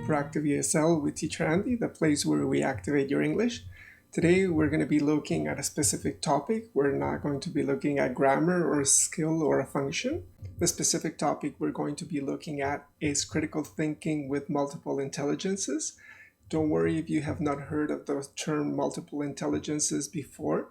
Proactive ESL with Teacher Andy, the place where we activate your English. Today we're going to be looking at a specific topic. We're not going to be looking at grammar or a skill or a function. The specific topic we're going to be looking at is critical thinking with multiple intelligences. Don't worry if you have not heard of the term multiple intelligences before,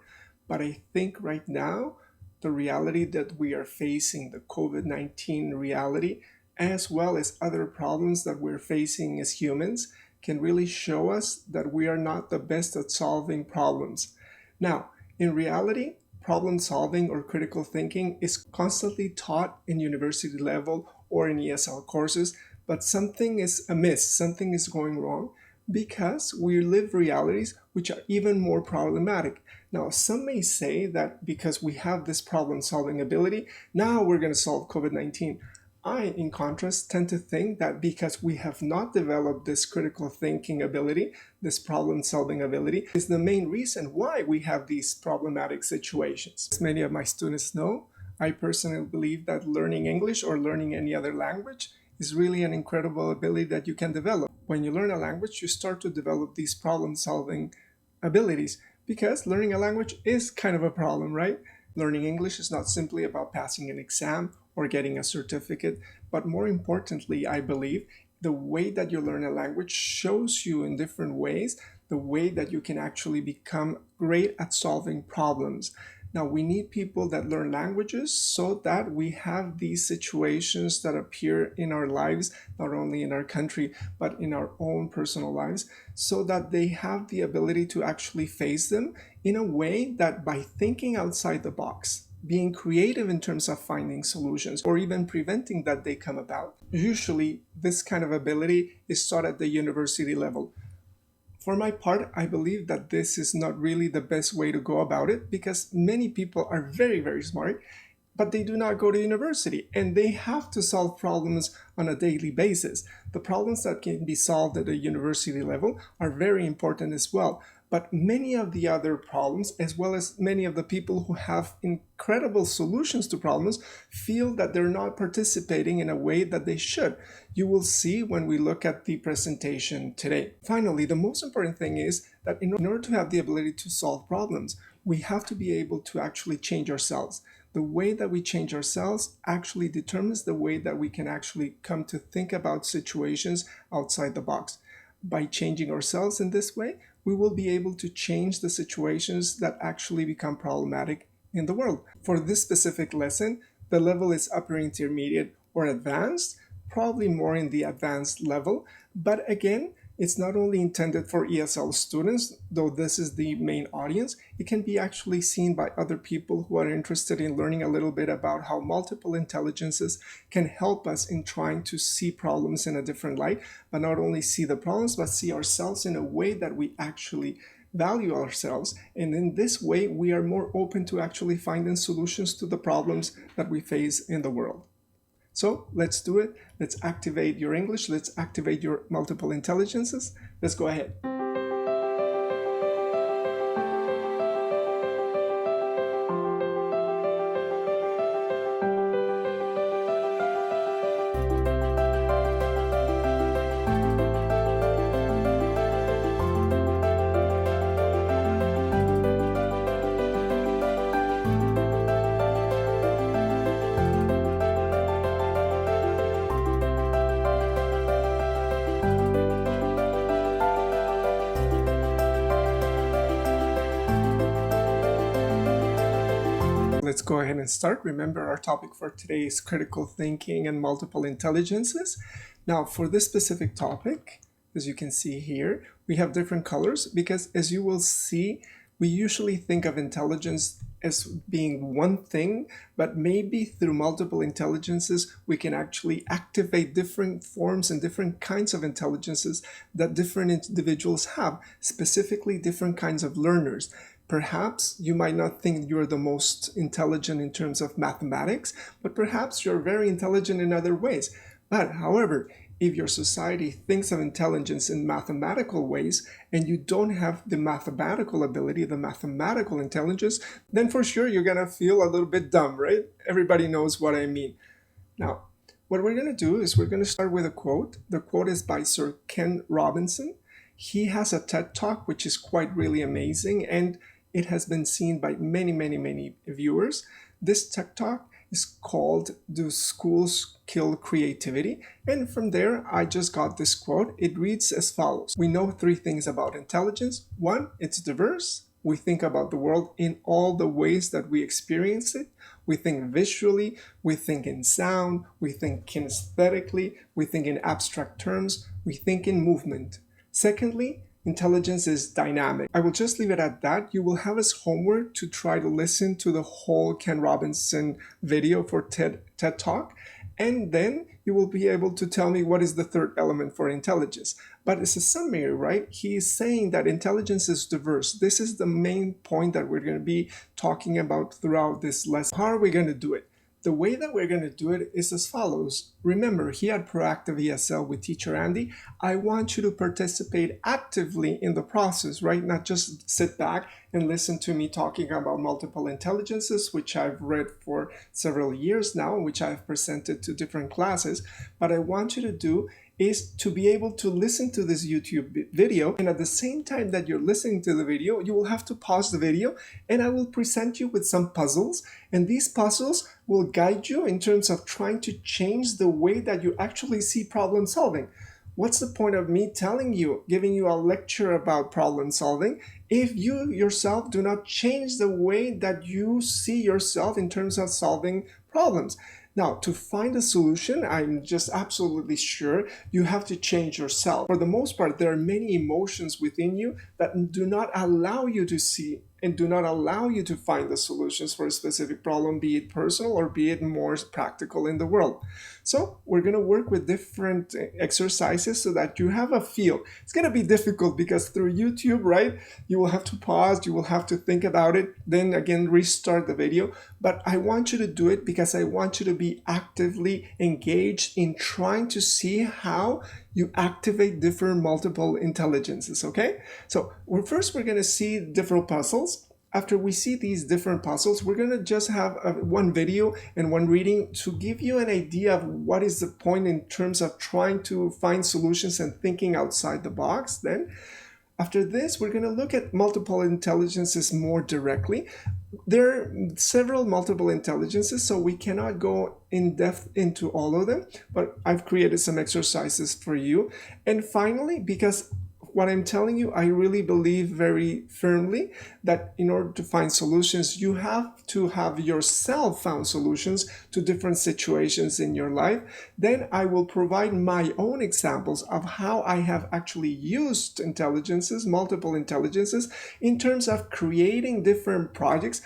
but I think right now the reality that we are facing, the COVID-19 reality, as well as other problems that we're facing as humans, can really show us that we are not the best at solving problems. Now, in reality, problem solving or critical thinking is constantly taught in university level or in ESL courses, but something is amiss, something is going wrong, because we live realities which are even more problematic. Now, some may say that because we have this problem-solving ability, now we're going to solve COVID-19. I, in contrast, tend to think that because we have not developed this critical thinking ability, this problem-solving ability, is the main reason why we have these problematic situations. As many of my students know, I personally believe that learning English or learning any other language is really an incredible ability that you can develop. When you learn a language, you start to develop these problem-solving abilities, because learning a language is kind of a problem, right? Learning English is not simply about passing an exam or getting a certificate, but more importantly, I believe, the way that you learn a language shows you in different ways the way that you can actually become great at solving problems. Now, we need people that learn languages so that we have these situations that appear in our lives, not only in our country, but in our own personal lives, so that they have the ability to actually face them in a way that by thinking outside the box, being creative in terms of finding solutions, or even preventing that they come about. Usually, this kind of ability is taught at the university level. For my part, I believe that this is not really the best way to go about it, because many people are very, very smart, but they do not go to university and they have to solve problems on a daily basis. The problems that can be solved at a university level are very important as well. But many of the other problems, as well as many of the people who have incredible solutions to problems, feel that they're not participating in a way that they should. You will see when we look at the presentation today. Finally, the most important thing is that in order to have the ability to solve problems, we have to be able to actually change ourselves. The way that we change ourselves actually determines the way that we can actually come to think about situations outside the box. By changing ourselves in this way, we will be able to change the situations that actually become problematic in the world. For this specific lesson, the level is upper intermediate or advanced, probably more in the advanced level. But again, it's not only intended for ESL students, though this is the main audience. It can be actually seen by other people who are interested in learning a little bit about how multiple intelligences can help us in trying to see problems in a different light, but not only see the problems, but see ourselves in a way that we actually value ourselves. And in this way, we are more open to actually finding solutions to the problems that we face in the world. So let's do it. Let's activate your English. Let's activate your multiple intelligences. Let's go ahead. Let's go ahead and start. Remember, our topic for today is critical thinking and multiple intelligences. Now, for this specific topic, as you can see here, we have different colors because, as you will see, we usually think of intelligence as being one thing, but maybe through multiple intelligences, we can actually activate different forms and different kinds of intelligences that different individuals have, specifically different kinds of learners. Perhaps you might not think you're the most intelligent in terms of mathematics, but perhaps you're very intelligent in other ways. But however, if your society thinks of intelligence in mathematical ways and you don't have the mathematical ability, the mathematical intelligence, then for sure you're going to feel a little bit dumb, right? Everybody knows what I mean. Now, what we're going to do is we're going to start with a quote. The quote is by Sir Ken Robinson. He has a TED Talk, which is quite really amazing, and it has been seen by many viewers. This TED Talk is called "Do Schools Kill Creativity?" And from there, I just got this quote. It reads as follows. We know three things about intelligence. One, it's diverse. We think about the world in all the ways that we experience it. We think visually, we think in sound, we think kinesthetically, we think in abstract terms, we think in movement. Secondly, intelligence is dynamic. I will just leave it at that. You will have as homework to try to listen to the whole Ken Robinson video for TED Talk, and then you will be able to tell me what is the third element for intelligence. But it's a summary, right? He is saying that intelligence is diverse. This is the main point that we're going to be talking about throughout this lesson. How are we going to do it? The way that we're going to do it is as follows. Remember, here at Proactive ESL with Teacher Andy, I want you to participate actively in the process, right? Not just sit back and listen to me talking about multiple intelligences, which I've read for several years now, which I've presented to different classes. But I want you to do is to be able to listen to this YouTube video, and at the same time that you're listening to the video, you will have to pause the video, and I will present you with some puzzles, and these puzzles will guide you in terms of trying to change the way that you actually see problem solving. What's the point of me telling you, giving you a lecture about problem solving, if you yourself do not change the way that you see yourself in terms of solving problems? Now, to find a solution, I'm just absolutely sure you have to change yourself. For the most part, there are many emotions within you that do not allow you to see and do not allow you to find the solutions for a specific problem, be it personal or be it more practical in the world. So we're going to work with different exercises so that you have a feel. It's going to be difficult because through YouTube, right, you will have to pause, you will have to think about it, then again restart the video. But I want you to do it because I want you to be actively engaged in trying to see how you activate different multiple intelligences, okay? So first we're going to see different puzzles. After we see these different puzzles, we're going to just have one video and one reading to give you an idea of what is the point in terms of trying to find solutions and thinking outside the box. Then after this, we're going to look at multiple intelligences more directly. There are several multiple intelligences, so we cannot go in depth into all of them, but I've created some exercises for you. And finally, because what I'm telling you, I really believe very firmly that in order to find solutions, you have to have yourself found solutions to different situations in your life. Then I will provide my own examples of how I have actually used intelligences, multiple intelligences, in terms of creating different projects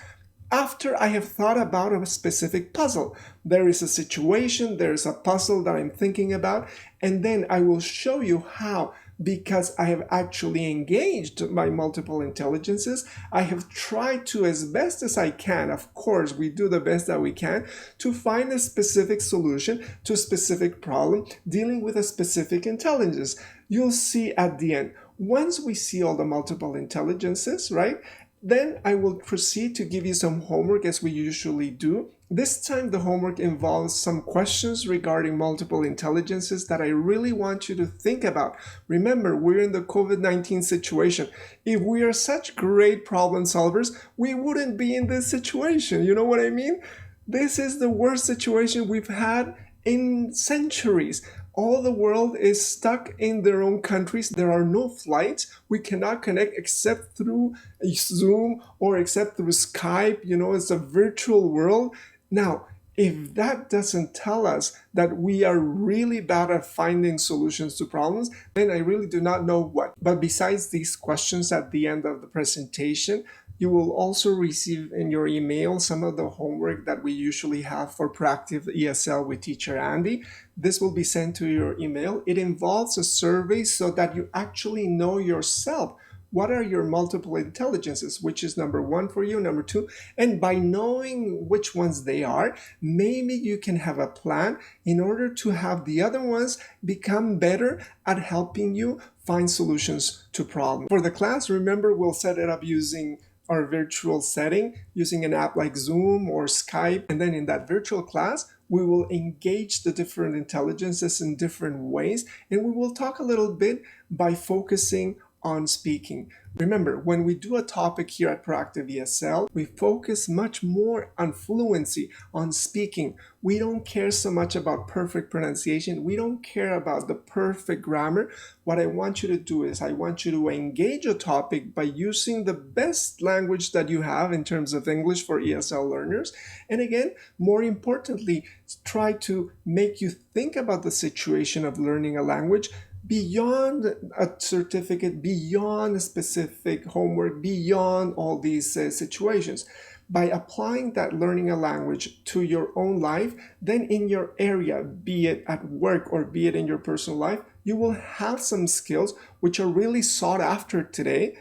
after I have thought about a specific puzzle. There is a situation, there is a puzzle that I'm thinking about, and then I will show you how, because I have actually engaged my multiple intelligences, I have tried to, as best as I can, of course, we do the best that we can, to find a specific solution to a specific problem dealing with a specific intelligence. You'll see at the end, once we see all the multiple intelligences, right, then I will proceed to give you some homework as we usually do. This time the homework involves some questions regarding multiple intelligences that I really want you to think about. Remember, we're in the COVID-19 situation. If we are such great problem solvers, we wouldn't be in this situation. You know what I mean? This is the worst situation we've had in centuries. All the world is stuck in their own countries. There are no flights. We cannot connect except through Zoom or except through Skype. You know, it's a virtual world. Now, if that doesn't tell us that we are really bad at finding solutions to problems, then I really do not know what. But besides these questions at the end of the presentation, you will also receive in your email some of the homework that we usually have for Proactive ESL with Teacher Andy. This will be sent to your email. It involves a survey so that you actually know yourself. What are your multiple intelligences? Which is number one for you, number two. And by knowing which ones they are, maybe you can have a plan in order to have the other ones become better at helping you find solutions to problems. For the class, remember, we'll set it up using our virtual setting, using an app like Zoom or Skype. And then in that virtual class, We will engage the different intelligences in different ways, and we will talk a little bit by focusing on speaking. Remember, when we do a topic here at Proactive ESL, we focus much more on fluency, on speaking. We don't care so much about perfect pronunciation. We don't care about the perfect grammar. What I want you to do is I want you to engage a topic by using the best language that you have in terms of English for ESL learners. And again, more importantly, try to make you think about the situation of learning a language beyond a certificate, beyond a specific homework, beyond all these situations. By applying that learning a language to your own life, then in your area, be it at work or be it in your personal life, you will have some skills which are really sought after today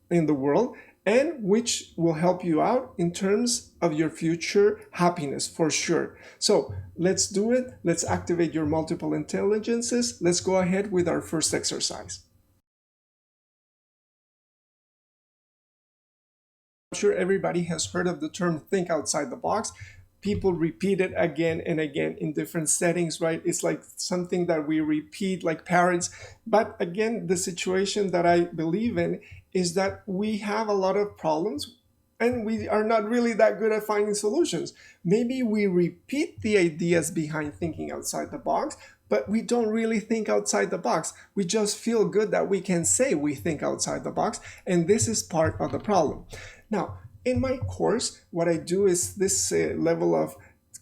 in the world, and which will help you out in terms of your future happiness for sure. So let's do it. Let's activate your multiple intelligences. Let's go ahead with our first exercise. I'm sure everybody has heard of the term think outside the box. People repeat it again and again in different settings, right? It's like something that we repeat like parrots. But again, the situation that I believe in is that we have a lot of problems and we are not really that good at finding solutions. Maybe we repeat the ideas behind thinking outside the box, but we don't really think outside the box. We just feel good that we can say we think outside the box, and this is part of the problem. Now, in my course, what I do is this level of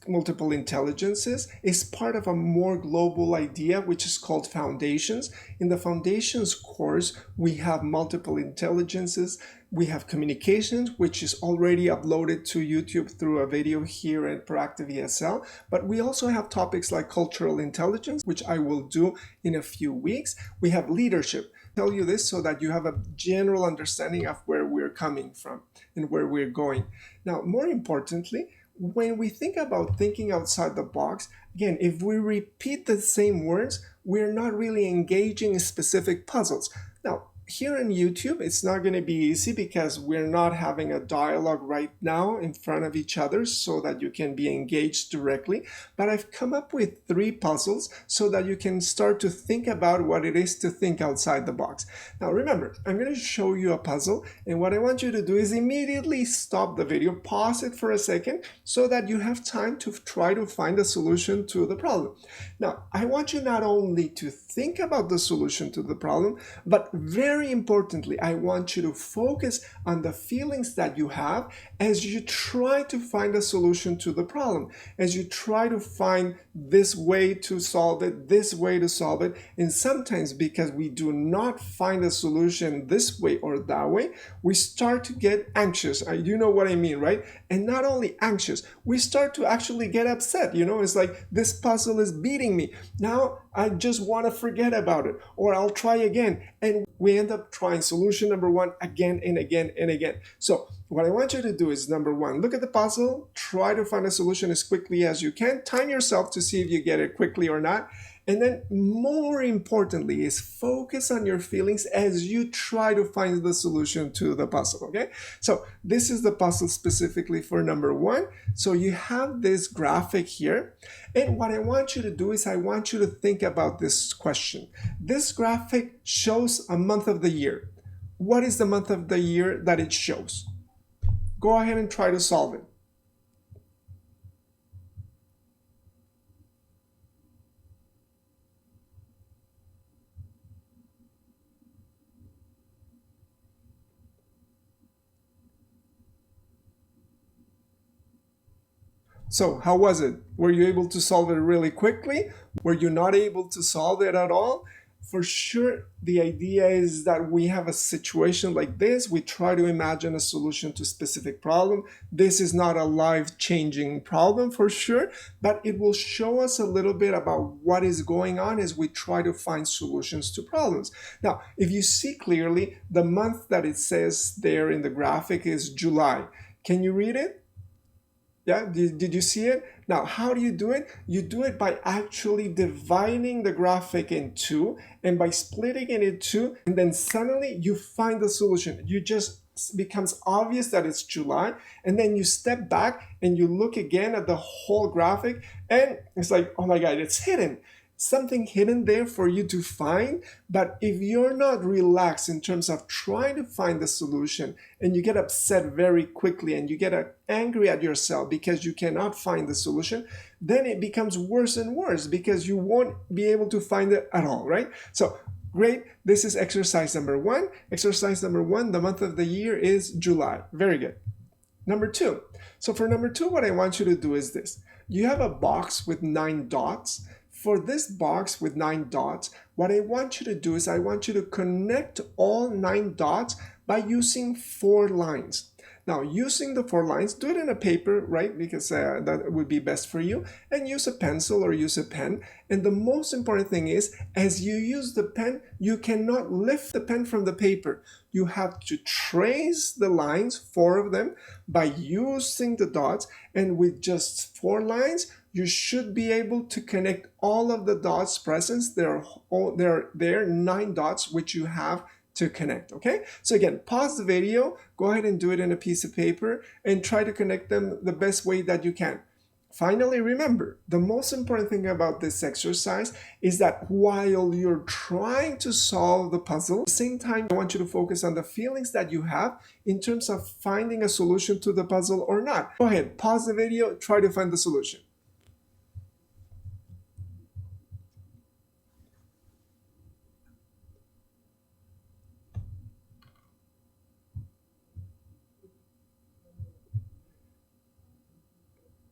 multiple intelligences is part of a more global idea, which is called foundations. In the foundations course, we have multiple intelligences. We have communications, which is already uploaded to YouTube through a video here at Proactive ESL. But we also have topics like cultural intelligence, which I will do in a few weeks. We have leadership. I'll tell you this so that you have a general understanding of where we're coming from and where we're going. Now, more importantly, when we think about thinking outside the box, again, if we repeat the same words, we're not really engaging in specific puzzles. Now, here on YouTube, it's not going to be easy because we're not having a dialogue right now in front of each other so that you can be engaged directly. But I've come up with 3 puzzles so that you can start to think about what it is to think outside the box. Now, remember, I'm going to show you a puzzle, and what I want you to do is immediately stop the video, pause it for a second so that you have time to try to find a solution to the problem. Now, I want you not only to think about the solution to the problem, but very importantly, I want you to focus on the feelings that you have as you try to find a solution to the problem, as you try to find this way to solve it, this way to solve it. And sometimes because we do not find a solution this way or that way, we start to get anxious. You know what I mean, right? And not only anxious, we start to actually get upset. You know, it's like this puzzle is beating me. Now I just want to forget about it, or I'll try again. And we end up trying solution number 1 again and again and again. So what I want you to do is, number 1, look at the puzzle, try to find a solution as quickly as you can, time yourself to see if you get it quickly or not. And then more importantly is focus on your feelings as you try to find the solution to the puzzle, okay? So this is the puzzle specifically for number 1. So you have this graphic here. And what I want you to do is I want you to think about this question. This graphic shows a month of the year. What is the month of the year that it shows? Go ahead and try to solve it. So how was it? Were you able to solve it really quickly? Were you not able to solve it at all? For sure, the idea is that we have a situation like this. We try to imagine a solution to a specific problem. This is not a life-changing problem for sure, but it will show us a little bit about what is going on as we try to find solutions to problems. Now, if you see clearly, the month that it says there in the graphic is July. Can you read it? Yeah, did you see it? Now, how do you do it? You do it by actually dividing the graphic in 2 and by splitting it in 2, and then suddenly you find the solution. You just becomes obvious that it's July, and then you step back and you look again at the whole graphic, and it's like, oh my God, it's hidden. Something hidden there for you to find. But if you're not relaxed in terms of trying to find the solution, and you get upset very quickly and you get angry at yourself because you cannot find the solution, then it becomes worse and worse because you won't be able to find it at all, right? So great, this is exercise number 1. Exercise number 1, the month of the year is July. Very good. Number 2. So for number 2, what I want you to do is this. You have a box with 9 dots. For this box with 9 dots, what I want you to do is I want you to connect all 9 dots by using 4 lines. Now, using the 4 lines, do it in a paper, right? Because that would be best for you. And use a pencil or use a pen. And the most important thing is, as you use the pen, you cannot lift the pen from the paper. You have to trace the lines, 4 of them, by using the dots. And with just 4 lines, you should be able to connect all of the dots present. There are 9 dots which you have to connect, okay? So again, pause the video, go ahead and do it in a piece of paper, and try to connect them the best way that you can. Finally, remember, the most important thing about this exercise is that while you're trying to solve the puzzle, at the same time, I want you to focus on the feelings that you have in terms of finding a solution to the puzzle or not. Go ahead, pause the video, try to find the solution.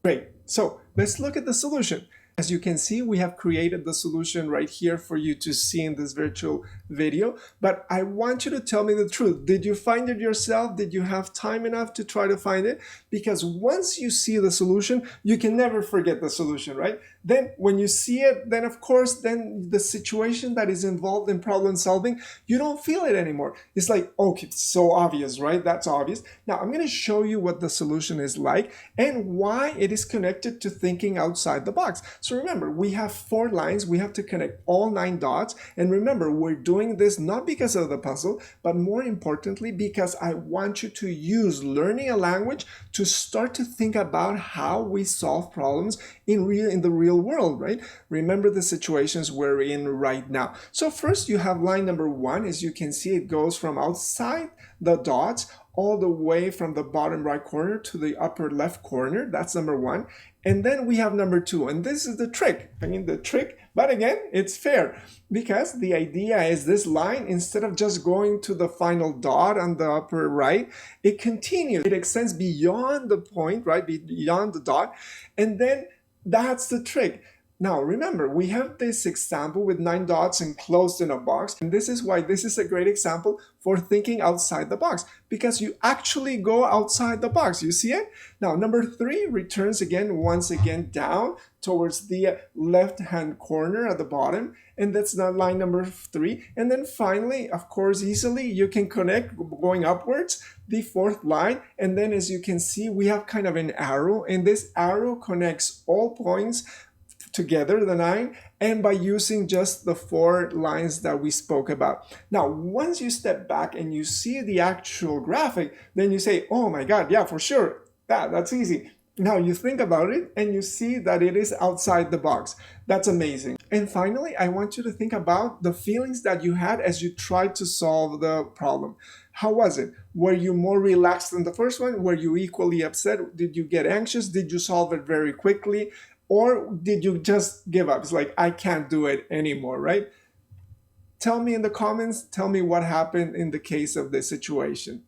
Great. So let's look at the solution. As you can see, we have created the solution right here for you to see in this virtual video. But I want you to tell me the truth. Did you find it yourself? Did you have time enough to try to find it? Because once you see the solution, you can never forget the solution, right? Then when you see it, then of course, then the situation that is involved in problem solving, you don't feel it anymore. It's like, okay, it's so obvious, right? That's obvious. Now I'm going to show you what the solution is like and why it is connected to thinking outside the box. So remember, we have 4 lines. We have to connect all 9 dots. And remember, we're doing this not because of the puzzle, but more importantly, because I want you to use learning a language to start to think about how we solve problems in the real world, right? Remember the situations we're in right now. So first you have line number 1. As you can see, it goes from outside the dots all the way from the bottom right corner to the upper left corner. That's number 1. And then we have number 2. And this is the trick. I mean, the trick, but again, it's fair. Because the idea is this line, instead of just going to the final dot on the upper right, it continues. It extends beyond the point, right? Beyond the dot. And then that's the trick. Now, remember, we have this example with 9 dots enclosed in a box. And this is why this is a great example for thinking outside the box, because you actually go outside the box. You see it? Now, number 3 returns once again down towards the left-hand corner at the bottom. And that's not line number 3. And then finally, of course, easily you can connect going upwards the 4th line. And then as you can see, we have kind of an arrow, and this arrow connects all points together, the 9, and by using just the 4 lines that we spoke about. Now, once you step back and you see the actual graphic, then you say, oh my God, yeah, for sure, that's easy. Now you think about it and you see that it is outside the box. That's amazing. And finally, I want you to think about the feelings that you had as you tried to solve the problem. How was it? Were you more relaxed than the first one? Were you equally upset? Did you get anxious? Did you solve it very quickly? Or did you just give up? It's like, I can't do it anymore, right? Tell me in the comments, tell me what happened in the case of this situation.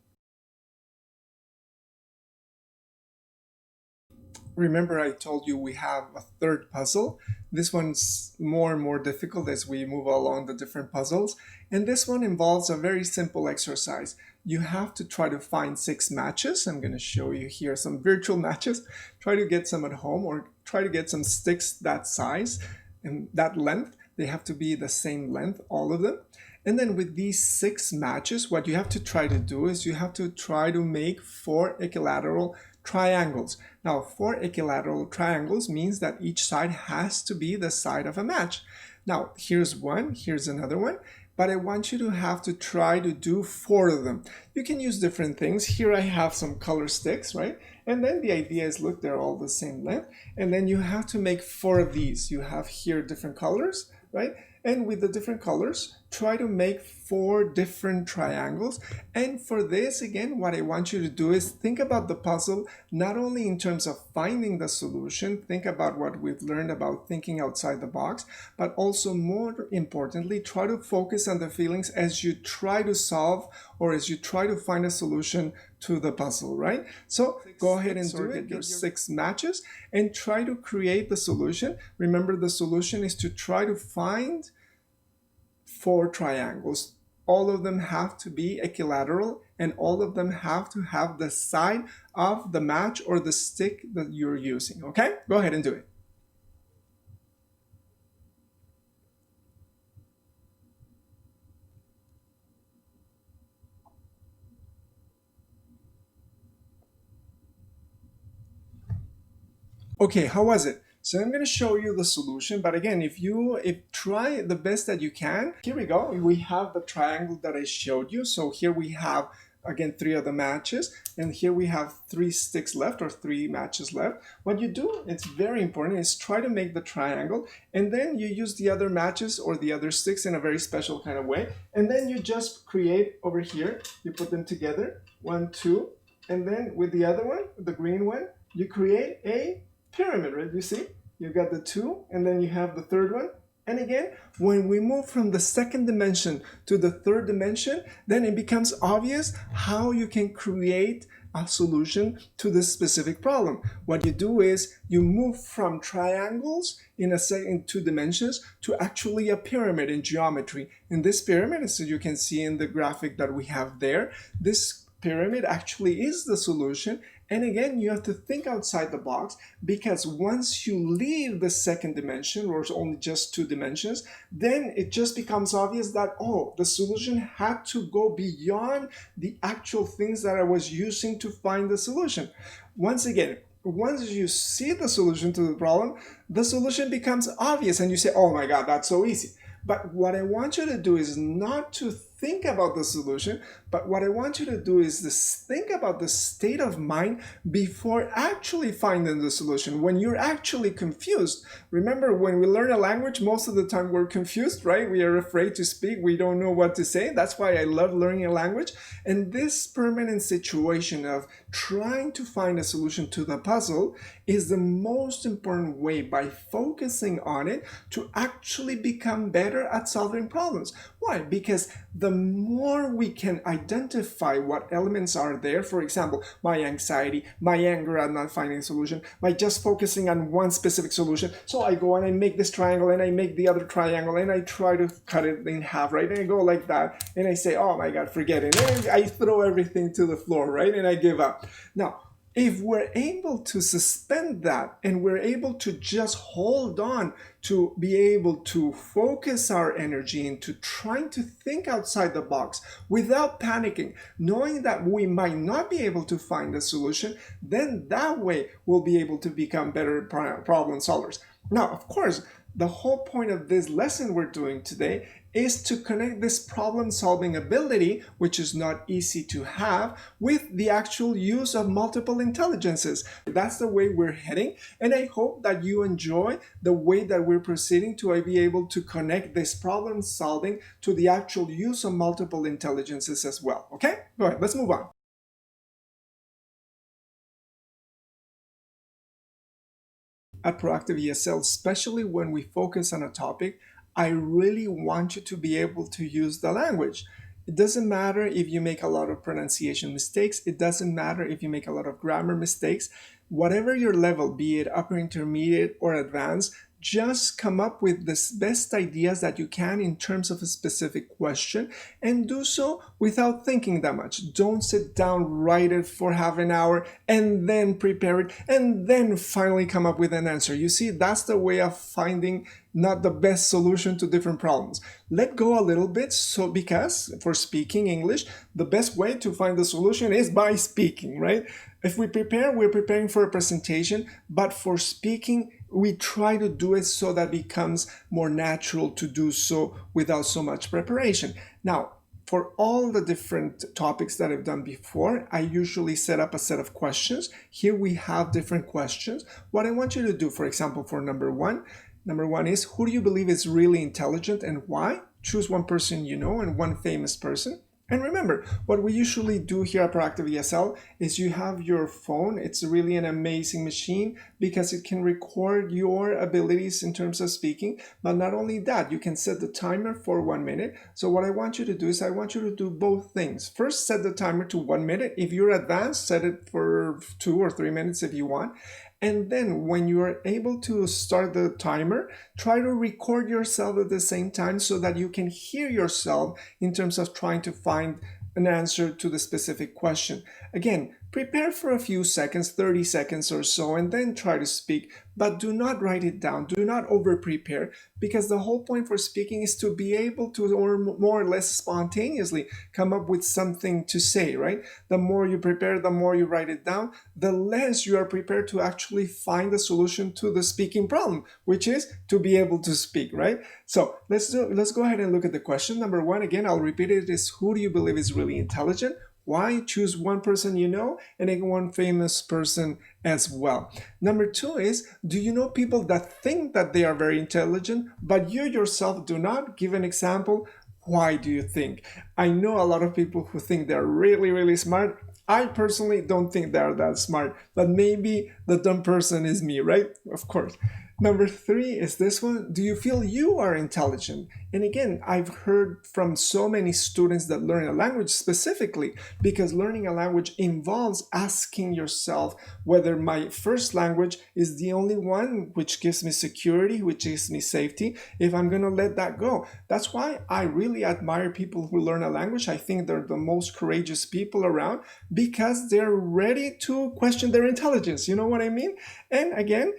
Remember, I told you we have a 3rd puzzle. This one's more and more difficult as we move along the different puzzles. And this one involves a very simple exercise. You have to try to find 6 matches. I'm going to show you here some virtual matches. Try to get some at home, or try to get some sticks that size and that length. They have to be the same length, all of them. And then with these 6 matches, what you have to try to do is you have to try to make 4 equilateral triangles. Now, 4 equilateral triangles means that each side has to be the side of a match. Now, here's one, here's another one. but I want you to have to try to do 4 of them. You can use different things. Here I have some color sticks, right? And then the idea is, look, they're all the same length. And then you have to make 4 of these. You have here different colors, right? And with the different colors, try to make 4 different triangles. And for this, again, what I want you to do is think about the puzzle, not only in terms of finding the solution, think about what we've learned about thinking outside the box, but also more importantly, try to focus on the feelings as you try to solve or as you try to find a solution to the puzzle, right? So go ahead and do it, your 6 matches, and try to create the solution. Remember, the solution is to try to find 4 triangles. All of them have to be equilateral, and all of them have to have the side of the match or the stick that you're using, okay? Go ahead and do it. Okay, how was it? So I'm going to show you the solution, but again, if try the best that you can. Here we go. We have the triangle that I showed you. So here we have, again, 3 of the matches, and here we have 3 sticks left or 3 matches left. What you do, it's very important, is try to make the triangle, and then you use the other matches or the other sticks in a very special kind of way, and then you just create over here, you put them together, 1, 2, and then with the other one, the green one, you create a pyramid, right? You see, you got the 2, and then you have the 3rd one. And again, when we move from the 2nd dimension to the 3rd dimension, then it becomes obvious how you can create a solution to this specific problem. What you do is you move from triangles in 2 dimensions to actually a pyramid in geometry. And this pyramid, as you can see in the graphic that we have there, this pyramid actually is the solution. And again, you have to think outside the box, because once you leave the 2nd dimension, or only just 2 dimensions, then it just becomes obvious that, oh, the solution had to go beyond the actual things that I was using to find the solution. Once again, once you see the solution to the problem, the solution becomes obvious and you say, oh my God, that's so easy. But what I want you to do is not to think about the solution, but what I want you to do is think about the state of mind before actually finding the solution. When you're actually confused, remember, when we learn a language, most of the time we're confused, right? We are afraid to speak. We don't know what to say. That's why I love learning a language. And this permanent situation of trying to find a solution to the puzzle is the most important way, by focusing on it, to actually become better at solving problems. Why? Because the more we can identify what elements are there, for example, my anxiety, my anger at not finding a solution, by just focusing on one specific solution. So I go and I make this triangle and I make the other triangle and I try to cut it in half, right? And I go like that and I say, oh my God, forget it. And I throw everything to the floor, right? And I give up. Now, if we're able to suspend that and we're able to just hold on to be able to focus our energy into trying to think outside the box without panicking, knowing that we might not be able to find a solution, then that way we'll be able to become better problem solvers. Now, of course, the whole point of this lesson we're doing today is to connect this problem-solving ability, which is not easy to have, with the actual use of multiple intelligences. That's the way we're heading, and I hope that you enjoy the way that we're proceeding to be able to connect this problem-solving to the actual use of multiple intelligences as well. Okay? Go ahead, let's move on. At Proactive ESL, especially when we focus on a topic, I really want you to be able to use the language. It doesn't matter if you make a lot of pronunciation mistakes. It doesn't matter if you make a lot of grammar mistakes. Whatever your level, be it upper intermediate or advanced, just come up with the best ideas that you can in terms of a specific question, and do so without thinking that much. Don't sit down, write it for half an hour, and then prepare it, and then finally come up with an answer. You see, that's the way of finding not the best solution to different problems. Let go a little bit, because for speaking English, the best way to find the solution is by speaking, right? If we prepare, we're preparing for a presentation, but for speaking, we try to do it so that it becomes more natural to do so without so much preparation. Now, for all the different topics that I've done before, I usually set up a set of questions. Here we have different questions. What I want you to do, for example, for number one is, who do you believe is really intelligent and why? Choose one person you know and one famous person. And remember, what we usually do here at Proactive ESL is you have your phone. It's really an amazing machine because it can record your abilities in terms of speaking. But not only that, you can set the timer for 1 minute. So what I want you to do is I want you to do both things. First, set the timer to 1 minute. If you're advanced, set it for 2 or 3 minutes if you want. And then when you are able to start the timer, try to record yourself at the same time so that you can hear yourself in terms of trying to find an answer to the specific question. Again, prepare for a few seconds, 30 seconds or so, and then try to speak, but do not write it down. Do not over-prepare, because the whole point for speaking is to be able to, or more or less spontaneously, come up with something to say, right? The more you prepare, the more you write it down, the less you are prepared to actually find a solution to the speaking problem, which is to be able to speak, right? So let's go ahead and look at the question. Number one, again, I'll repeat it, is who do you believe is really intelligent? Why? Choose one person you know and then one famous person as well. Number two is, do you know people that think that they are very intelligent, but you yourself do not? Give an example. Why do you think? I know a lot of people who think they're really, really smart. I personally don't think they're that smart, but maybe the dumb person is me, right? Of course. Number three is this one. Do you feel you are intelligent? And again, I've heard from so many students that learn a language specifically because learning a language involves asking yourself whether my first language is the only one which gives me security, which gives me safety, if I'm going to let that go. That's why I really admire people who learn a language. I think they're the most courageous people around because they're ready to question their intelligence. You know what I mean? And again,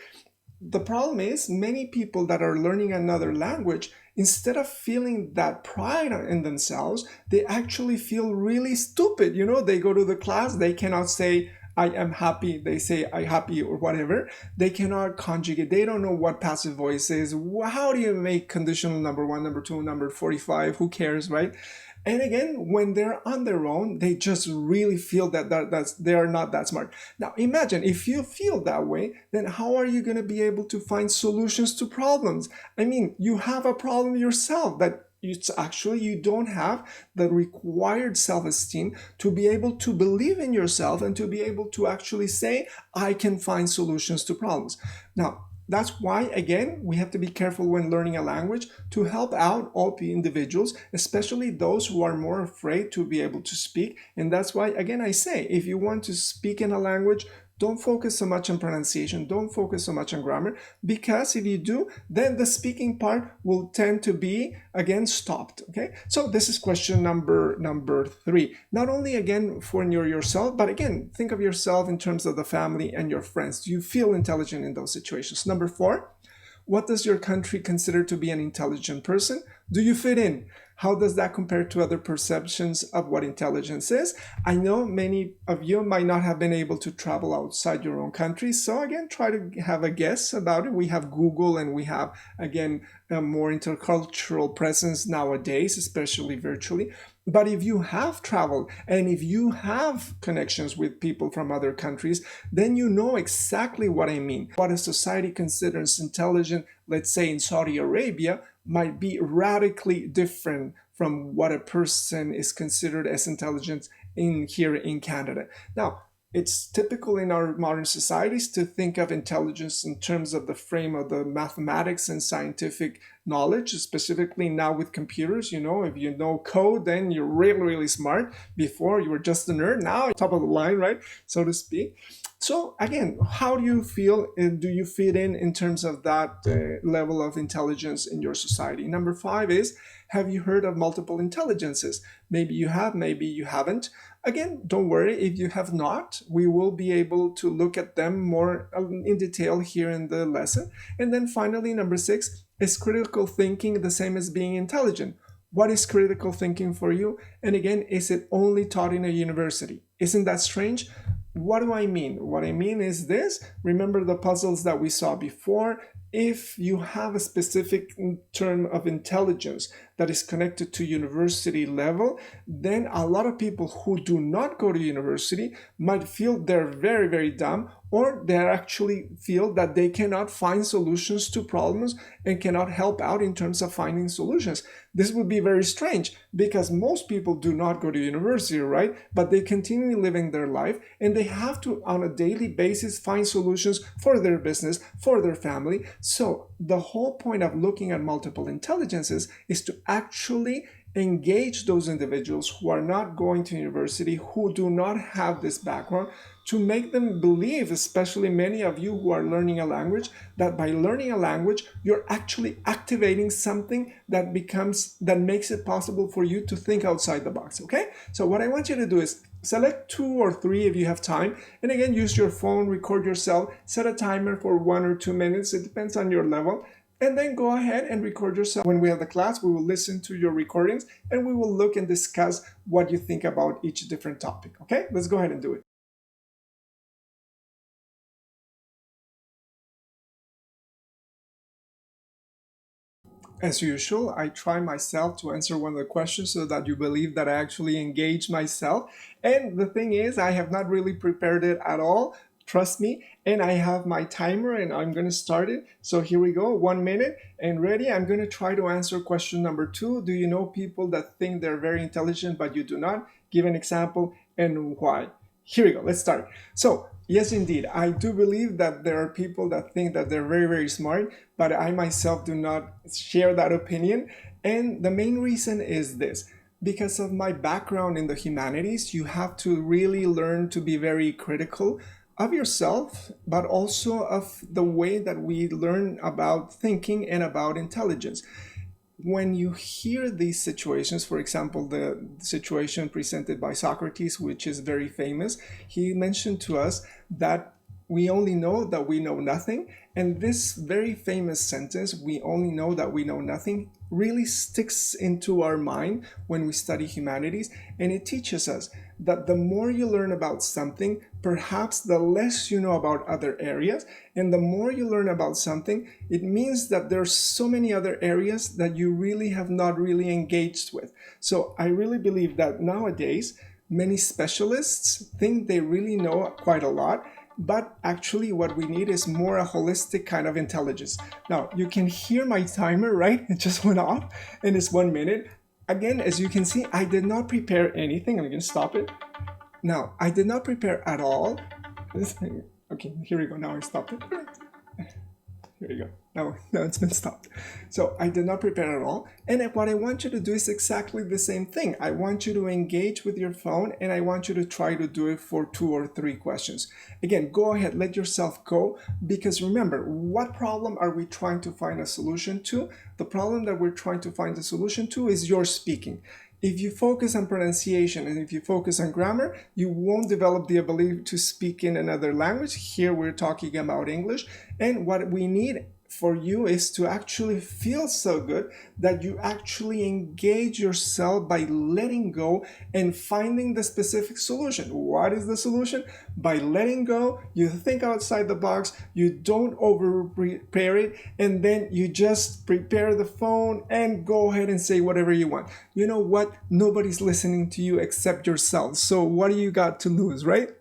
the problem is many people that are learning another language, instead of feeling that pride in themselves, they actually feel really stupid. You know, they go to the class, they cannot say, I am happy. They say, I happy or whatever. They cannot conjugate. They don't know what passive voice is. How do you make conditional number one, number two, number 45? Who cares, right? And again, when they're on their own, they just really feel that they are not that smart. Now, imagine if you feel that way, then how are you going to be able to find solutions to problems? I mean, you have a problem yourself that you don't have the required self-esteem to be able to believe in yourself and to be able to actually say, I can find solutions to problems. Now, that's why, again, we have to be careful when learning a language to help out all the individuals, especially those who are more afraid to be able to speak. And that's why, again, I say, if you want to speak in a language, don't focus so much on pronunciation, don't focus so much on grammar, because if you do, then the speaking part will tend to be, again, stopped, okay? So this is question number three. Not only, again, for yourself, but again, think of yourself in terms of the family and your friends. Do you feel intelligent in those situations? Number four, what does your country consider to be an intelligent person? Do you fit in? How does that compare to other perceptions of what intelligence is? I know many of you might not have been able to travel outside your own country. So again, try to have a guess about it. We have Google and we have, again, a more intercultural presence nowadays, especially virtually. But if you have traveled and if you have connections with people from other countries, then you know exactly what I mean. What a society considers intelligent, let's say in Saudi Arabia, might be radically different from what a person is considered as intelligent here in Canada. Now, it's typical in our modern societies to think of intelligence in terms of the frame of the mathematics and scientific knowledge, specifically now with computers. You know, if you know code, then you're really, really smart. Before, you were just a nerd. Now, top of the line, right, so to speak. So again, how do you feel? Do you fit in terms of that level of intelligence in your society? Number five is, have you heard of multiple intelligences? Maybe you have, maybe you haven't. Again, don't worry if you have not. We will be able to look at them more in detail here in the lesson. And then finally, number six, is critical thinking the same as being intelligent? What is critical thinking for you? And again, is it only taught in a university? Isn't that strange? What do I mean? What I mean is this. Remember the puzzles that we saw before? If you have a specific term of intelligence that is connected to university level, then a lot of people who do not go to university might feel they're very, very dumb, or they actually feel that they cannot find solutions to problems and cannot help out in terms of finding solutions. This would be very strange because most people do not go to university, right? But they continue living their life and they have to, on a daily basis, find solutions for their business, for their family. So the whole point of looking at multiple intelligences is to actually engage those individuals who are not going to university, who do not have this background, to make them believe, especially many of you who are learning a language, that by learning a language, you're actually activating something that makes it possible for you to think outside the box, okay? So what I want you to do is select 2 or 3 if you have time, and again, use your phone, record yourself, set a timer for 1 or 2 minutes, it depends on your level, and then go ahead and record yourself. When we have the class, we will listen to your recordings, and we will look and discuss what you think about each different topic, okay? Let's go ahead and do it. As usual, I try myself to answer one of the questions so that you believe that I actually engage myself. And the thing is, I have not really prepared it at all. Trust me. And I have my timer and I'm going to start it. So here we go, 1 minute and ready. I'm going to try to answer question number 2. Do you know people that think they're very intelligent, but you do not? Give an example and why. Here we go. Let's start. So yes, indeed, I do believe that there are people that think that they're very, very smart, but I myself do not share that opinion. And the main reason is this. Because of my background in the humanities, you have to really learn to be very critical of yourself, but also of the way that we learn about thinking and about intelligence. When you hear these situations, for example, the situation presented by Socrates, which is very famous, he mentioned to us that we only know that we know nothing. And this very famous sentence, we only know that we know nothing, really sticks into our mind when we study humanities. And it teaches us that the more you learn about something, perhaps the less you know about other areas. And the more you learn about something, it means that there's so many other areas that you really have not really engaged with. So I really believe that nowadays, many specialists think they really know quite a lot, but actually what we need is more a holistic kind of intelligence. Now, you can hear my timer, right? It just went off and it's 1 minute. Again, as you can see, I did not prepare anything. I'm going to stop it. Now, I did not prepare at all. Okay, here we go. Now I stopped it. Here we go. Now it's been stopped. So I did not prepare at all. And what I want you to do is exactly the same thing. I want you to engage with your phone and I want you to try to do it for 2 or 3 questions. Again, go ahead, let yourself go, because remember, what problem are we trying to find a solution to? The problem that we're trying to find a solution to is your speaking. If you focus on pronunciation and if you focus on grammar, you won't develop the ability to speak in another language. Here we're talking about English. And what we need for you is to actually feel so good that you actually engage yourself by letting go and finding the specific solution. What is the solution? By letting go, you think outside the box, you don't over prepare it, and then you just prepare the phone and go ahead and say whatever you want. You know what? Nobody's listening to you except yourself. So what do you got to lose, right?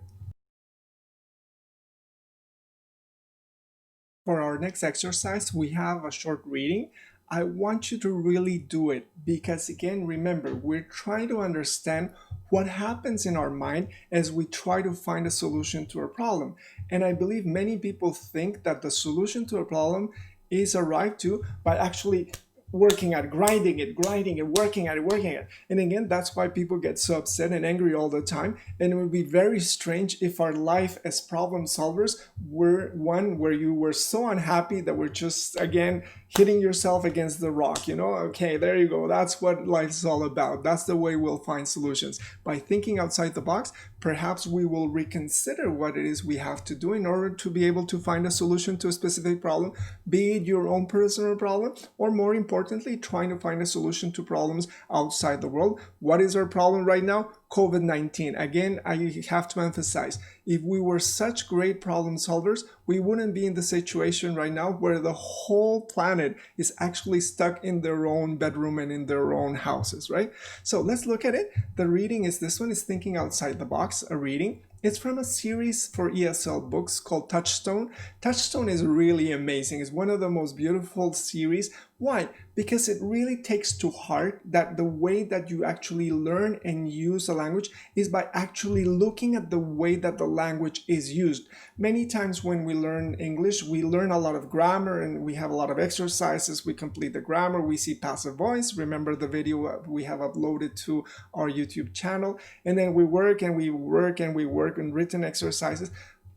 For our next exercise, we have a short reading. I want you to really do it because, again, remember, we're trying to understand what happens in our mind as we try to find a solution to a problem. And I believe many people think that the solution to a problem is arrived to by actually working at grinding it, working at it. And again, that's why people get so upset and angry all the time. And it would be very strange if our life as problem solvers were one where you were so unhappy that we're just, again, hitting yourself against the rock, okay, there you go. That's what life is all about. That's the way we'll find solutions. By thinking outside the box, perhaps we will reconsider what it is we have to do in order to be able to find a solution to a specific problem, be it your own personal problem, or more importantly, trying to find a solution to problems outside the world. What is our problem right now? COVID-19. Again, I have to emphasize, if we were such great problem solvers, we wouldn't be in the situation right now where the whole planet is actually stuck in their own bedroom and in their own houses, right? So let's look at it. The reading is, this one is Thinking Outside the Box, a reading. It's from a series for ESL books called Touchstone. Touchstone is really amazing. It's one of the most beautiful series. Why? Because it really takes to heart that the way that you actually learn and use a language is by actually looking at the way that the language is used. Many times when we learn English, we learn a lot of grammar and we have a lot of exercises. We complete the grammar, we see passive voice. Remember the video we have uploaded to our YouTube channel. And then we work and we work and we work on written exercises.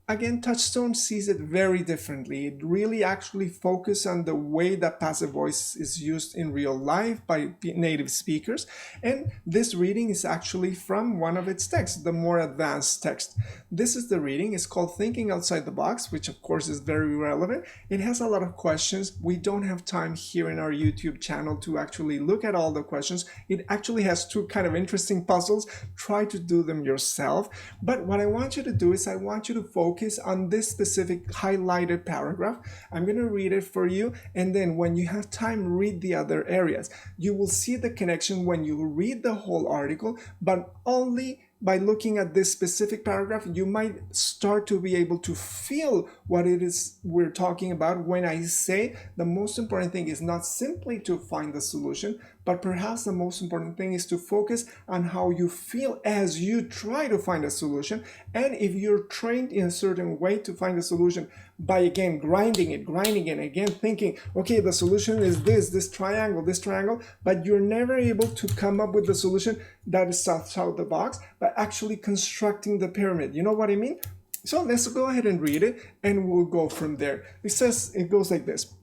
Again, Touchstone sees it very differently. It really actually focuses on the way that passive voice is used in real life by native speakers. And this reading is actually from one of its texts, the more advanced text. This is the reading. It's called Thinking Outside the Box, which of course is very relevant. It has a lot of questions. We don't have time here in our YouTube channel to actually look at all the questions. It actually has two kind of interesting puzzles. Try to do them yourself. But what I want you to do is I want you to focus on this specific highlighted paragraph. I'm going to read it for you, and then when you have time, read the other areas. You will see the connection when you read the whole article, but only by looking at this specific paragraph, you might start to be able to feel what it is we're talking about when I say the most important thing is not simply to find the solution, but perhaps the most important thing is to focus on how you feel as you try to find a solution. And if you're trained in a certain way to find a solution by, again, grinding it, again thinking, okay, the solution is this triangle, but you're never able to come up with the solution that is outside the box by actually constructing the pyramid. You know what I mean? So let's go ahead and read it, and we'll go from there. It goes like this.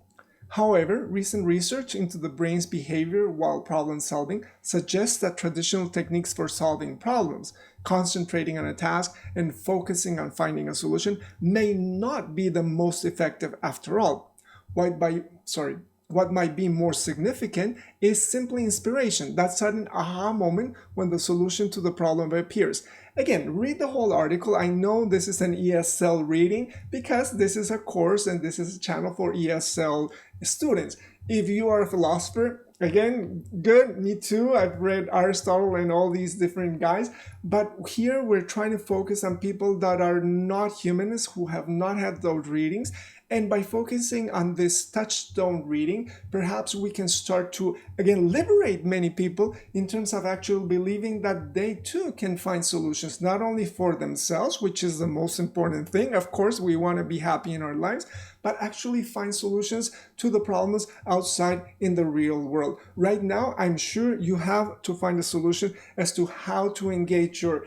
However, recent research into the brain's behavior while problem solving suggests that traditional techniques for solving problems, concentrating on a task and focusing on finding a solution, may not be the most effective after all. What might be more significant is simply inspiration, that sudden aha moment when the solution to the problem appears. Again, read the whole article. I know this is an ESL reading because this is a course and this is a channel for ESL students. If you are a philosopher, again, good, me too. I've read Aristotle and all these different guys. But here we're trying to focus on people that are not humanists, who have not had those readings. And by focusing on this touchstone reading, perhaps we can start to, again, liberate many people in terms of actually believing that they too can find solutions, not only for themselves, which is the most important thing. Of course, we want to be happy in our lives, but actually find solutions to the problems outside in the real world. Right now, I'm sure you have to find a solution as to how to engage your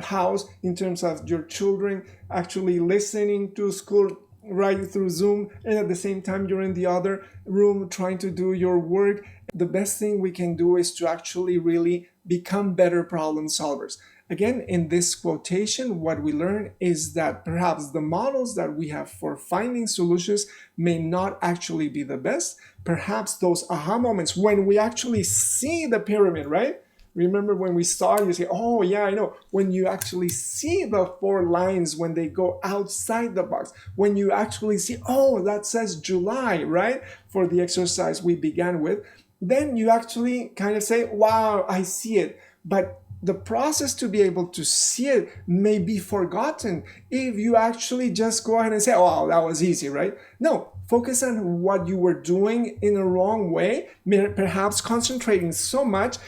house in terms of your children actually listening to school right through Zoom, and at the same time you're in the other room trying to do your work. The best thing we can do is to actually really become better problem solvers. Again, in this quotation, what we learn is that perhaps the models that we have for finding solutions may not actually be the best. Perhaps those aha moments when we actually see the pyramid, right? Remember when we saw it, you say, oh yeah, I know. When you actually see the 4 lines when they go outside the box, when you actually see, oh, that says July, right? For the exercise we began with, then you actually kind of say, wow, I see it. But the process to be able to see it may be forgotten if you actually just go ahead and say, oh, that was easy, right? No, focus on what you were doing in a wrong way, perhaps concentrating so much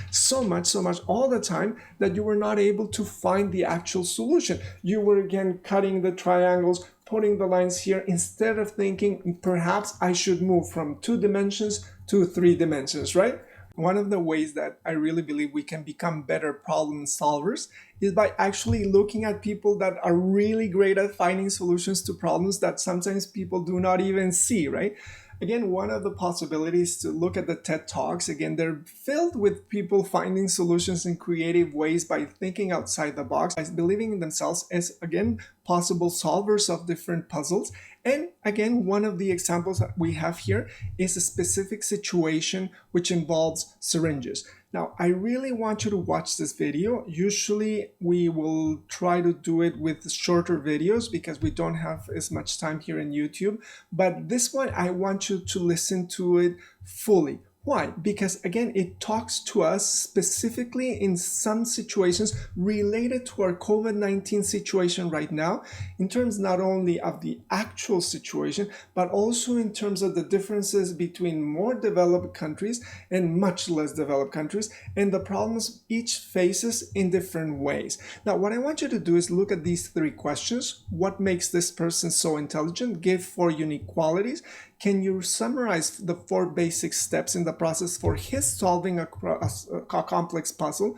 all the time that you were not able to find the actual solution. You were again cutting the triangles, putting the lines here, instead of thinking, perhaps I should move from 2 dimensions to 3 dimensions, right? One of the ways that I really believe we can become better problem solvers is by actually looking at people that are really great at finding solutions to problems that sometimes people do not even see, right? Again, one of the possibilities to look at the TED Talks, again, they're filled with people finding solutions in creative ways by thinking outside the box, by believing in themselves as, again, possible solvers of different puzzles. And again, one of the examples that we have here is a specific situation which involves syringes. Now, I really want you to watch this video. Usually we will try to do it with shorter videos because we don't have as much time here in YouTube. But this one, I want you to listen to it fully. Why? Because again, it talks to us specifically in some situations related to our COVID-19 situation right now, in terms not only of the actual situation, but also in terms of the differences between more developed countries and much less developed countries, and the problems each faces in different ways. Now, what I want you to do is look at these three questions. What makes this person so intelligent? Give four unique qualities. Can you summarize the four basic steps in the process for his solving a complex puzzle?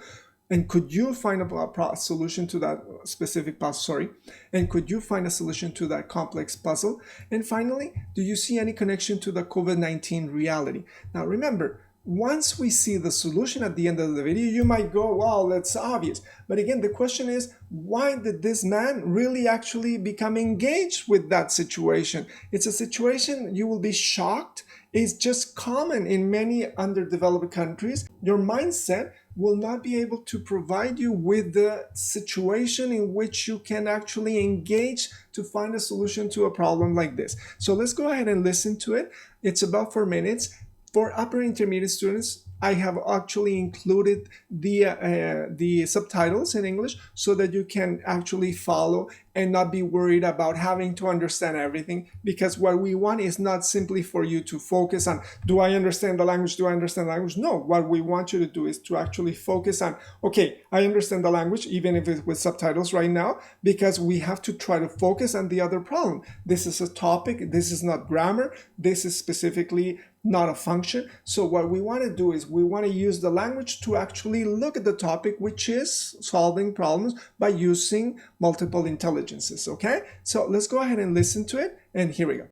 And could you find a solution to that specific puzzle? Sorry. And could you find a solution to that complex puzzle? And finally, do you see any connection to the COVID-19 reality? Now, remember, once we see the solution at the end of the video, you might go, well, that's obvious. But again, the question is, why did this man really actually become engaged with that situation? It's a situation you will be shocked. It's just common in many underdeveloped countries. Your mindset will not be able to provide you with the situation in which you can actually engage to find a solution to a problem like this. So let's go ahead and listen to it. It's about 4 minutes. For upper intermediate students, I have actually included the subtitles in English so that you can actually follow and not be worried about having to understand everything, because what we want is not simply for you to focus on, do I understand the language? Do I understand the language? No, what we want you to do is to actually focus on, okay, I understand the language, even if it's with subtitles right now, because we have to try to focus on the other problem. This is a topic, this is not grammar, this is specifically not a function. So what we want to do is we want to use the language to actually look at the topic, which is solving problems by using multiple intelligences, okay? So let's go ahead and listen to it, and here we go.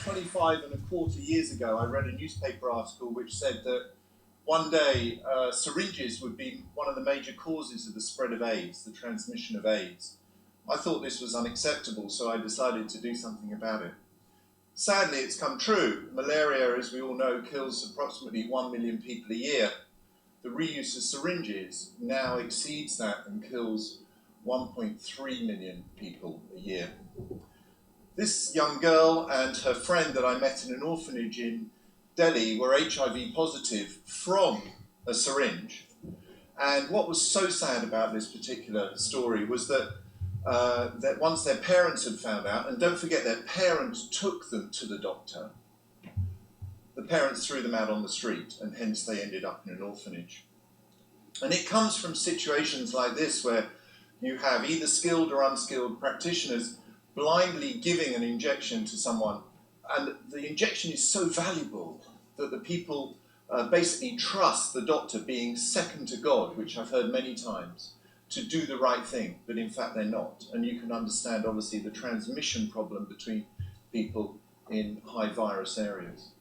"25.25 years ago, I read a newspaper article which said that one day syringes would be one of the major causes of the spread of AIDS, the transmission of AIDS. I thought this was unacceptable, so I decided to do something about it. Sadly, it's come true. Malaria, as we all know, kills approximately 1 million people a year. The reuse of syringes now exceeds that and kills 1.3 million people a year. This young girl and her friend that I met in an orphanage in Delhi were HIV positive from a syringe. And what was so sad about this particular story was that once their parents had found out, and don't forget their parents took them to the doctor, the parents threw them out on the street, and hence they ended up in an orphanage. And it comes from situations like this where you have either skilled or unskilled practitioners blindly giving an injection to someone, and the injection is so valuable that the people basically trust the doctor, being second to God, which I've heard many times, to do the right thing, but in fact they're not. And you can understand, obviously, the transmission problem between people in high virus areas.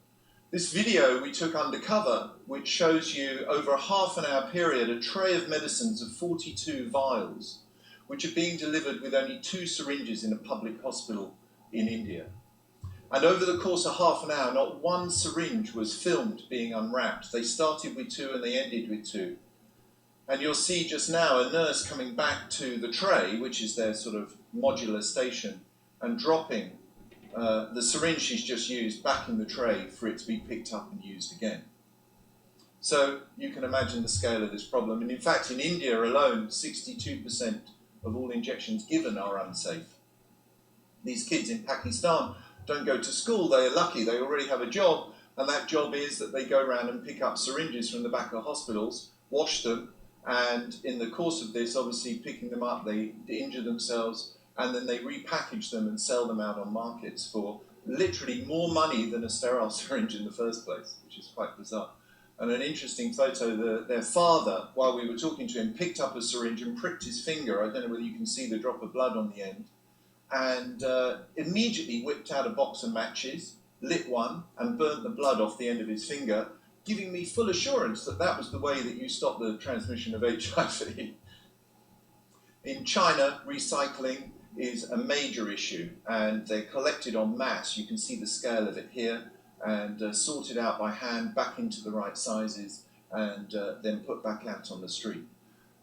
This video we took undercover, which shows you over a half-an-hour period a tray of medicines of 42 vials, which are being delivered with only 2 syringes in a public hospital in India. And over the course of half an hour, not one syringe was filmed being unwrapped. They started with 2 and they ended with 2. And you'll see just now a nurse coming back to the tray, which is their sort of modular station, and dropping the syringe she's just used back in the tray for it to be picked up and used again. So you can imagine the scale of this problem. And in fact, in India alone, 62% of all injections given are unsafe. These kids in Pakistan don't go to school. They are lucky. They already have a job, and that job is that they go around and pick up syringes from the back of hospitals, wash them, and in the course of this, obviously picking them up, they injure themselves, and then they repackage them and sell them out on markets for literally more money than a sterile syringe in the first place, which is quite bizarre. And an interesting photo, their father, while we were talking to him, picked up a syringe and pricked his finger. I don't know whether you can see the drop of blood on the end, and immediately whipped out a box of matches, lit one, and burnt the blood off the end of his finger, giving me full assurance that that was the way that you stop the transmission of HIV. In China, recycling is a major issue, and they're collected en masse. You can see the scale of it here, and sorted out by hand back into the right sizes, and then put back out on the street.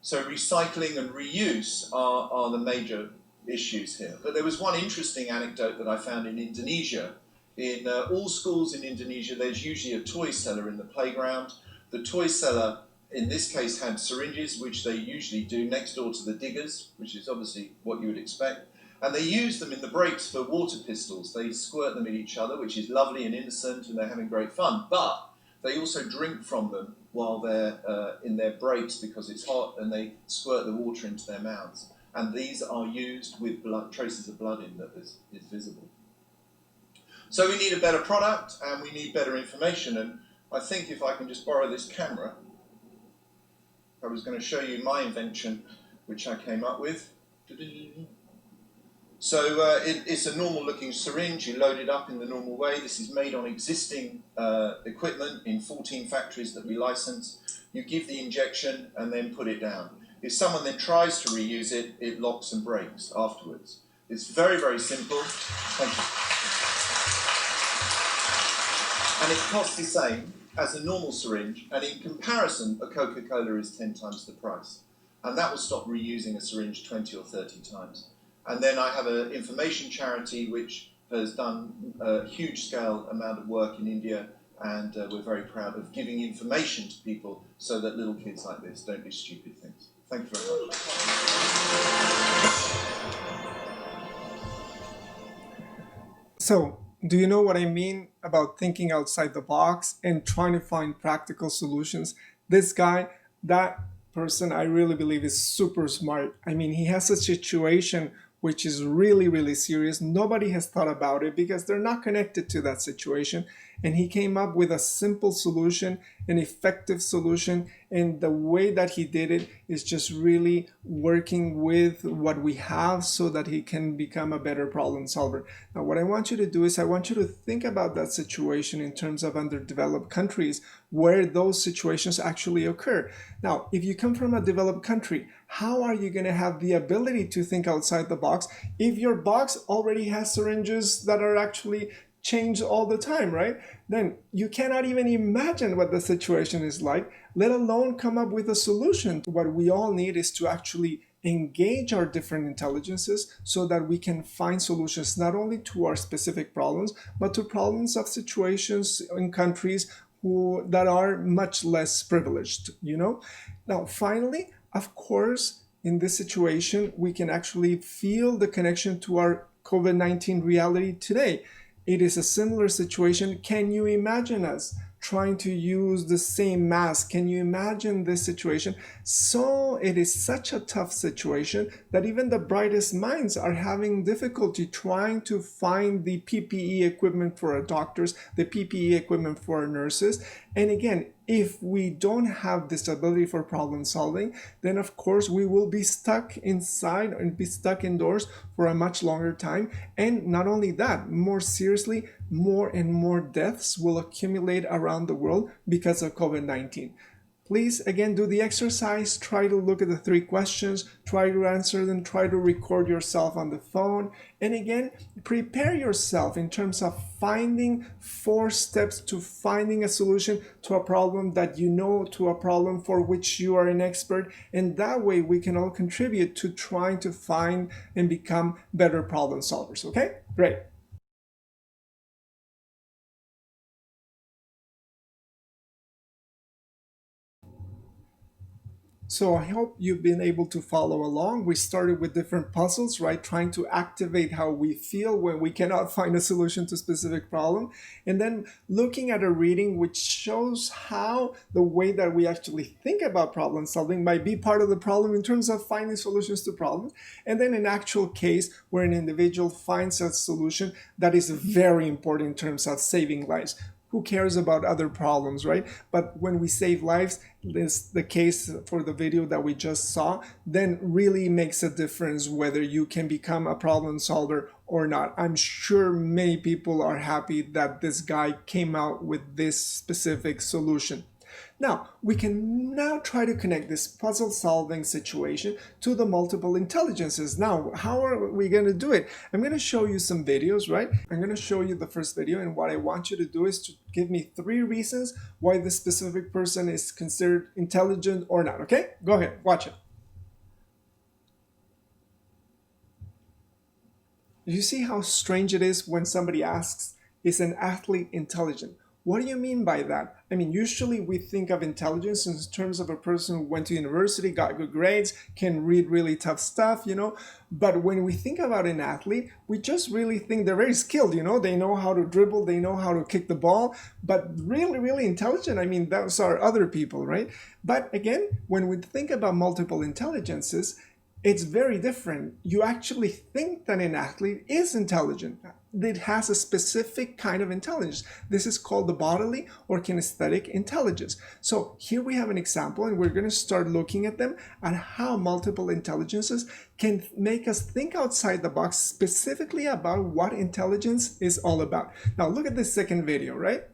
So recycling and reuse are the major issues here. But there was one interesting anecdote that I found in Indonesia. In all schools in Indonesia, there's usually a toy seller in the playground. The toy seller, in this case, had syringes, which they usually do next door to the diggers, which is obviously what you would expect. And they use them in the breaks for water pistols. They squirt them at each other, which is lovely and innocent, and they're having great fun. But they also drink from them while they're in their breaks because it's hot, and they squirt the water into their mouths. And these are used with blood, traces of blood in that is visible. So we need a better product, and we need better information. And I think if I can just borrow this camera, I was going to show you my invention, which I came up with. So it's a normal looking syringe. You load it up in the normal way. This is made on existing equipment in 14 factories that we license. You give the injection and then put it down. If someone then tries to reuse it, it locks and breaks afterwards. It's very, very simple. Thank you. And it costs the same as a normal syringe, and in comparison, a Coca-Cola is 10 times the price. And that will stop reusing a syringe 20 or 30 times. And then I have an information charity which has done a huge scale amount of work in India, and we're very proud of giving information to people so that little kids like this don't do stupid things. Thank you very much. So, do you know what I mean about thinking outside the box and trying to find practical solutions? This guy, that person, I really believe is super smart. I mean, he has a situation which is really, really serious. Nobody has thought about it because they're not connected to that situation. And he came up with a simple solution, an effective solution. And the way that he did it is just really working with what we have so that he can become a better problem solver. Now, what I want you to do is I want you to think about that situation in terms of underdeveloped countries where those situations actually occur. Now, if you come from a developed country, how are you going to have the ability to think outside the box if your box already has syringes that are actually changed all the time, right? Then you cannot even imagine what the situation is like, let alone come up with a solution. What we all need is to actually engage our different intelligences so that we can find solutions not only to our specific problems, but to problems of situations in countries that are much less privileged, you know? Now, finally, of course, in this situation, we can actually feel the connection to our COVID-19 reality today. It is a similar situation. Can you imagine us trying to use the same mask? Can you imagine this situation? So it is such a tough situation that even the brightest minds are having difficulty trying to find the PPE equipment for our doctors, the PPE equipment for our nurses. And again, if we don't have this ability for problem solving, then of course we will be stuck inside and be stuck indoors for a much longer time. And not only that, more seriously, more and more deaths will accumulate around the world because of COVID-19. Please, again, do the exercise. Try to look at the 3 questions, try to answer them, try to record yourself on the phone. And again, prepare yourself in terms of finding 4 steps to finding a solution to a problem that you know, to a problem for which you are an expert. And that way we can all contribute to trying to find and become better problem solvers. Okay? Great. So I hope you've been able to follow along. We started with different puzzles, right? Trying to activate how we feel when we cannot find a solution to a specific problem. And then looking at a reading which shows how the way that we actually think about problem solving might be part of the problem in terms of finding solutions to problems. And then an actual case where an individual finds a solution that is very important in terms of saving lives. Who cares about other problems, right? But when we save lives, the case for the video that we just saw, then really makes a difference whether you can become a problem solver or not. I'm sure many people are happy that this guy came out with this specific solution. Now, we can now try to connect this puzzle-solving situation to the multiple intelligences. Now, how are we going to do it? I'm going to show you some videos, right? I'm going to show you the first video, and what I want you to do is to give me 3 reasons why this specific person is considered intelligent or not, okay? Go ahead, watch it. You see how strange it is when somebody asks, is an athlete intelligent? What do you mean by that? I mean, usually we think of intelligence in terms of a person who went to university, got good grades, can read really tough stuff, you know. But when we think about an athlete, we just really think they're very skilled, you know. They know how to dribble, they know how to kick the ball, but really, really intelligent. I mean, those are other people, right? But again, when we think about multiple intelligences, it's very different. You actually think that an athlete is intelligent. It has a specific kind of intelligence. This is called the bodily or kinesthetic intelligence. So here we have an example, and we're going to start looking at them and how multiple intelligences can make us think outside the box specifically about what intelligence is all about. Now look at this second video, right?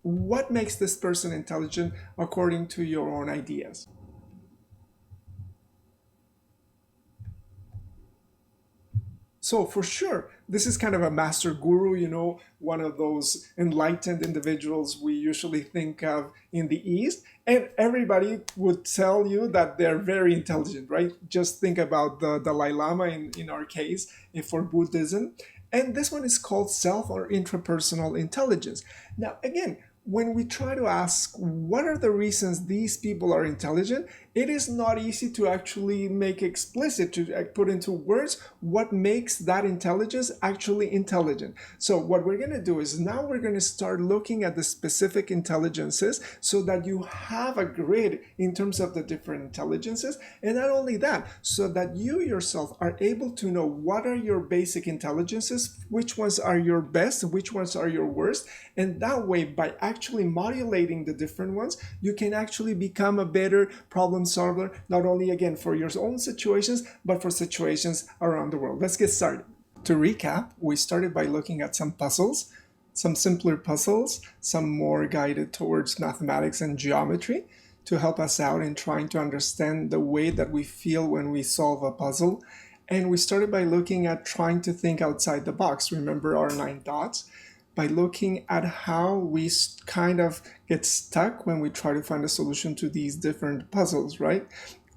What makes this person intelligent according to your own ideas? So for sure, this is kind of a master guru, you know, one of those enlightened individuals we usually think of in the East. And everybody would tell you that they're very intelligent, right? Just think about the Dalai Lama in our case, for Buddhism. And this one is called self or interpersonal intelligence. Now, again, when we try to ask what are the reasons these people are intelligent, it is not easy to actually make explicit, to put into words what makes that intelligence actually intelligent. So what we're going to do is now we're going to start looking at the specific intelligences so that you have a grid in terms of the different intelligences. And not only that, so that you yourself are able to know what are your basic intelligences, which ones are your best, which ones are your worst. And that way, by actually modulating the different ones, you can actually become a better problem solver, not only again for your own situations, but for situations around the world. Let's get started. To recap, we started by looking at some puzzles, some simpler puzzles, some more guided towards mathematics and geometry to help us out in trying to understand the way that we feel when we solve a puzzle. And we started by looking at trying to think outside the box. Remember our 9 dots? By looking at how we kind of get stuck when we try to find a solution to these different puzzles, right?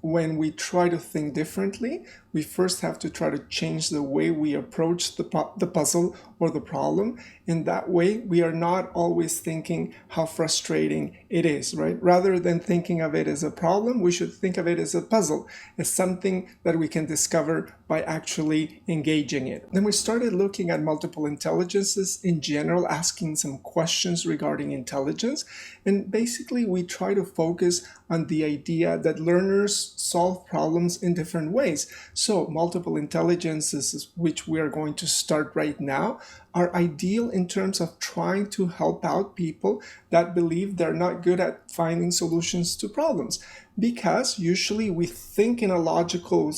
When we try to think differently, we first have to try to change the way we approach the puzzle or the problem. In that way, we are not always thinking how frustrating it is, right? Rather than thinking of it as a problem, we should think of it as a puzzle, as something that we can discover by actually engaging it. Then we started looking at multiple intelligences in general, asking some questions regarding intelligence. And basically, we try to focus on the idea that learners solve problems in different ways. So multiple intelligences, which we are going to start right now, are ideal in terms of trying to help out people that believe they're not good at finding solutions to problems. Because usually we think in a logical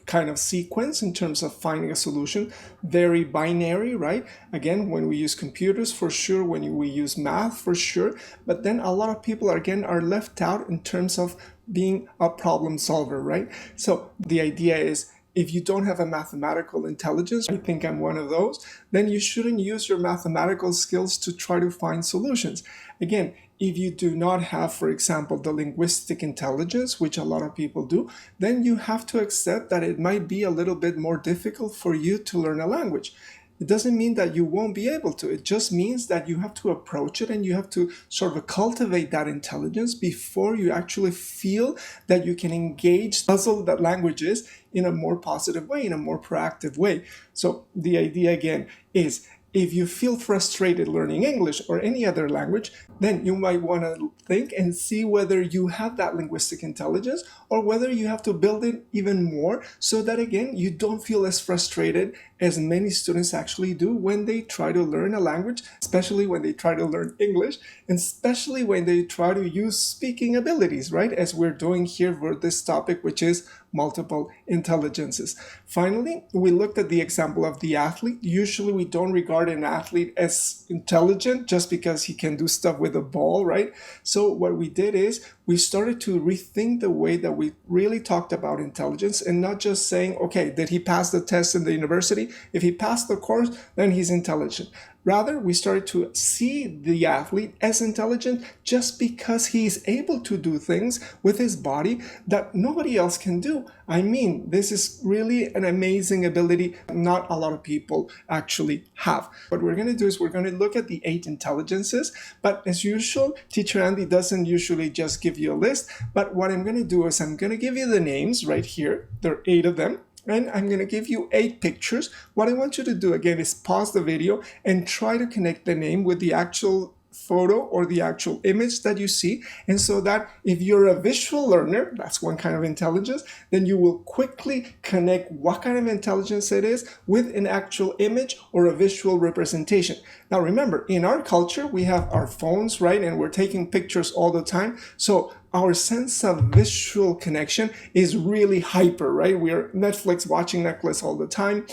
kind of sequence in terms of finding a solution, very binary, right? Again, when we use computers, for sure, when we use math, for sure, but then a lot of people, again, are left out in terms of being a problem solver, right? So the idea is, if you don't have a mathematical intelligence, I think I'm one of those, then you shouldn't use your mathematical skills to try to find solutions. Again, if you do not have, for example, the linguistic intelligence, which a lot of people do, then you have to accept that it might be a little bit more difficult for you to learn a language. It doesn't mean that you won't be able to. It just means that you have to approach it and you have to sort of cultivate that intelligence before you actually feel that you can engage, puzzle that language is in a more positive way, in a more proactive way. So the idea again is, if you feel frustrated learning English or any other language, then you might want to think and see whether you have that linguistic intelligence or whether you have to build it even more so that, again, you don't feel as frustrated as many students actually do when they try to learn a language, especially when they try to learn English, and especially when they try to use speaking abilities, right? As we're doing here for this topic, which is multiple intelligences. Finally, we looked at the example of the athlete. Usually we don't regard an athlete as intelligent just because he can do stuff with a ball, right? So what we did is we started to rethink the way that we really talked about intelligence, and not just saying, okay, did he pass the test in the university? If he passed the course, then he's intelligent. Rather, we started to see the athlete as intelligent just because he is able to do things with his body that nobody else can do. I mean, this is really an amazing ability not a lot of people actually have. What we're going to do is we're going to look at the 8 intelligences, but as usual, Teacher Andy doesn't usually just give you a list, but what I'm going to do is I'm going to give you the names right here. There are 8 of them. And I'm going to give you 8 pictures. What I want you to do again is pause the video and try to connect the name with the actual photo or the actual image that you see. And so that if you're a visual learner, that's one kind of intelligence, then you will quickly connect what kind of intelligence it is with an actual image or a visual representation. Now remember, in our culture, we have our phones, right? And we're taking pictures all the time. So our sense of visual connection is really hyper, right? We're Netflix watching Netflix all the time.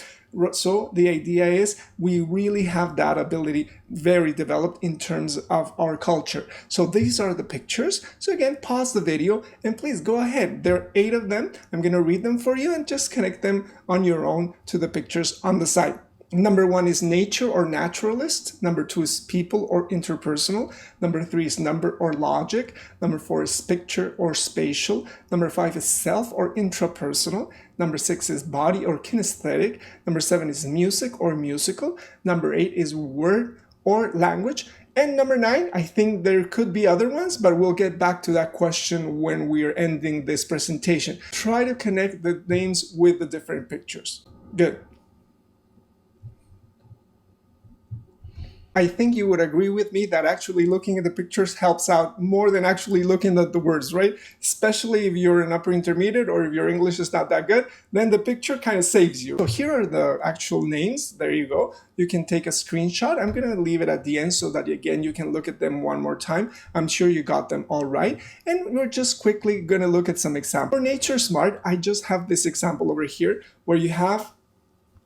So the idea is we really have that ability very developed in terms of our culture. So these are the pictures. So again, pause the video and please go ahead. There are 8 of them. I'm going to read them for you and just connect them on your own to the pictures on the side. Number 1 is nature or naturalist. Number 2 is people or interpersonal. Number 3 is number or logic. Number 4 is picture or spatial. Number 5 is self or intrapersonal. Number 6 is body or kinesthetic. Number 7 is music or musical. Number 8 is word or language. And number 9, I think there could be other ones, but we'll get back to that question when we are ending this presentation. Try to connect the names with the different pictures. Good. I think you would agree with me that actually looking at the pictures helps out more than actually looking at the words, right? Especially if you're an upper intermediate or if your English is not that good, then the picture kind of saves you. So here are the actual names. There you go. You can take a screenshot. I'm going to leave it at the end so that, again, you can look at them one more time. I'm sure you got them all right. And we're just quickly going to look at some examples. For Nature Smart, I just have this example over here where you have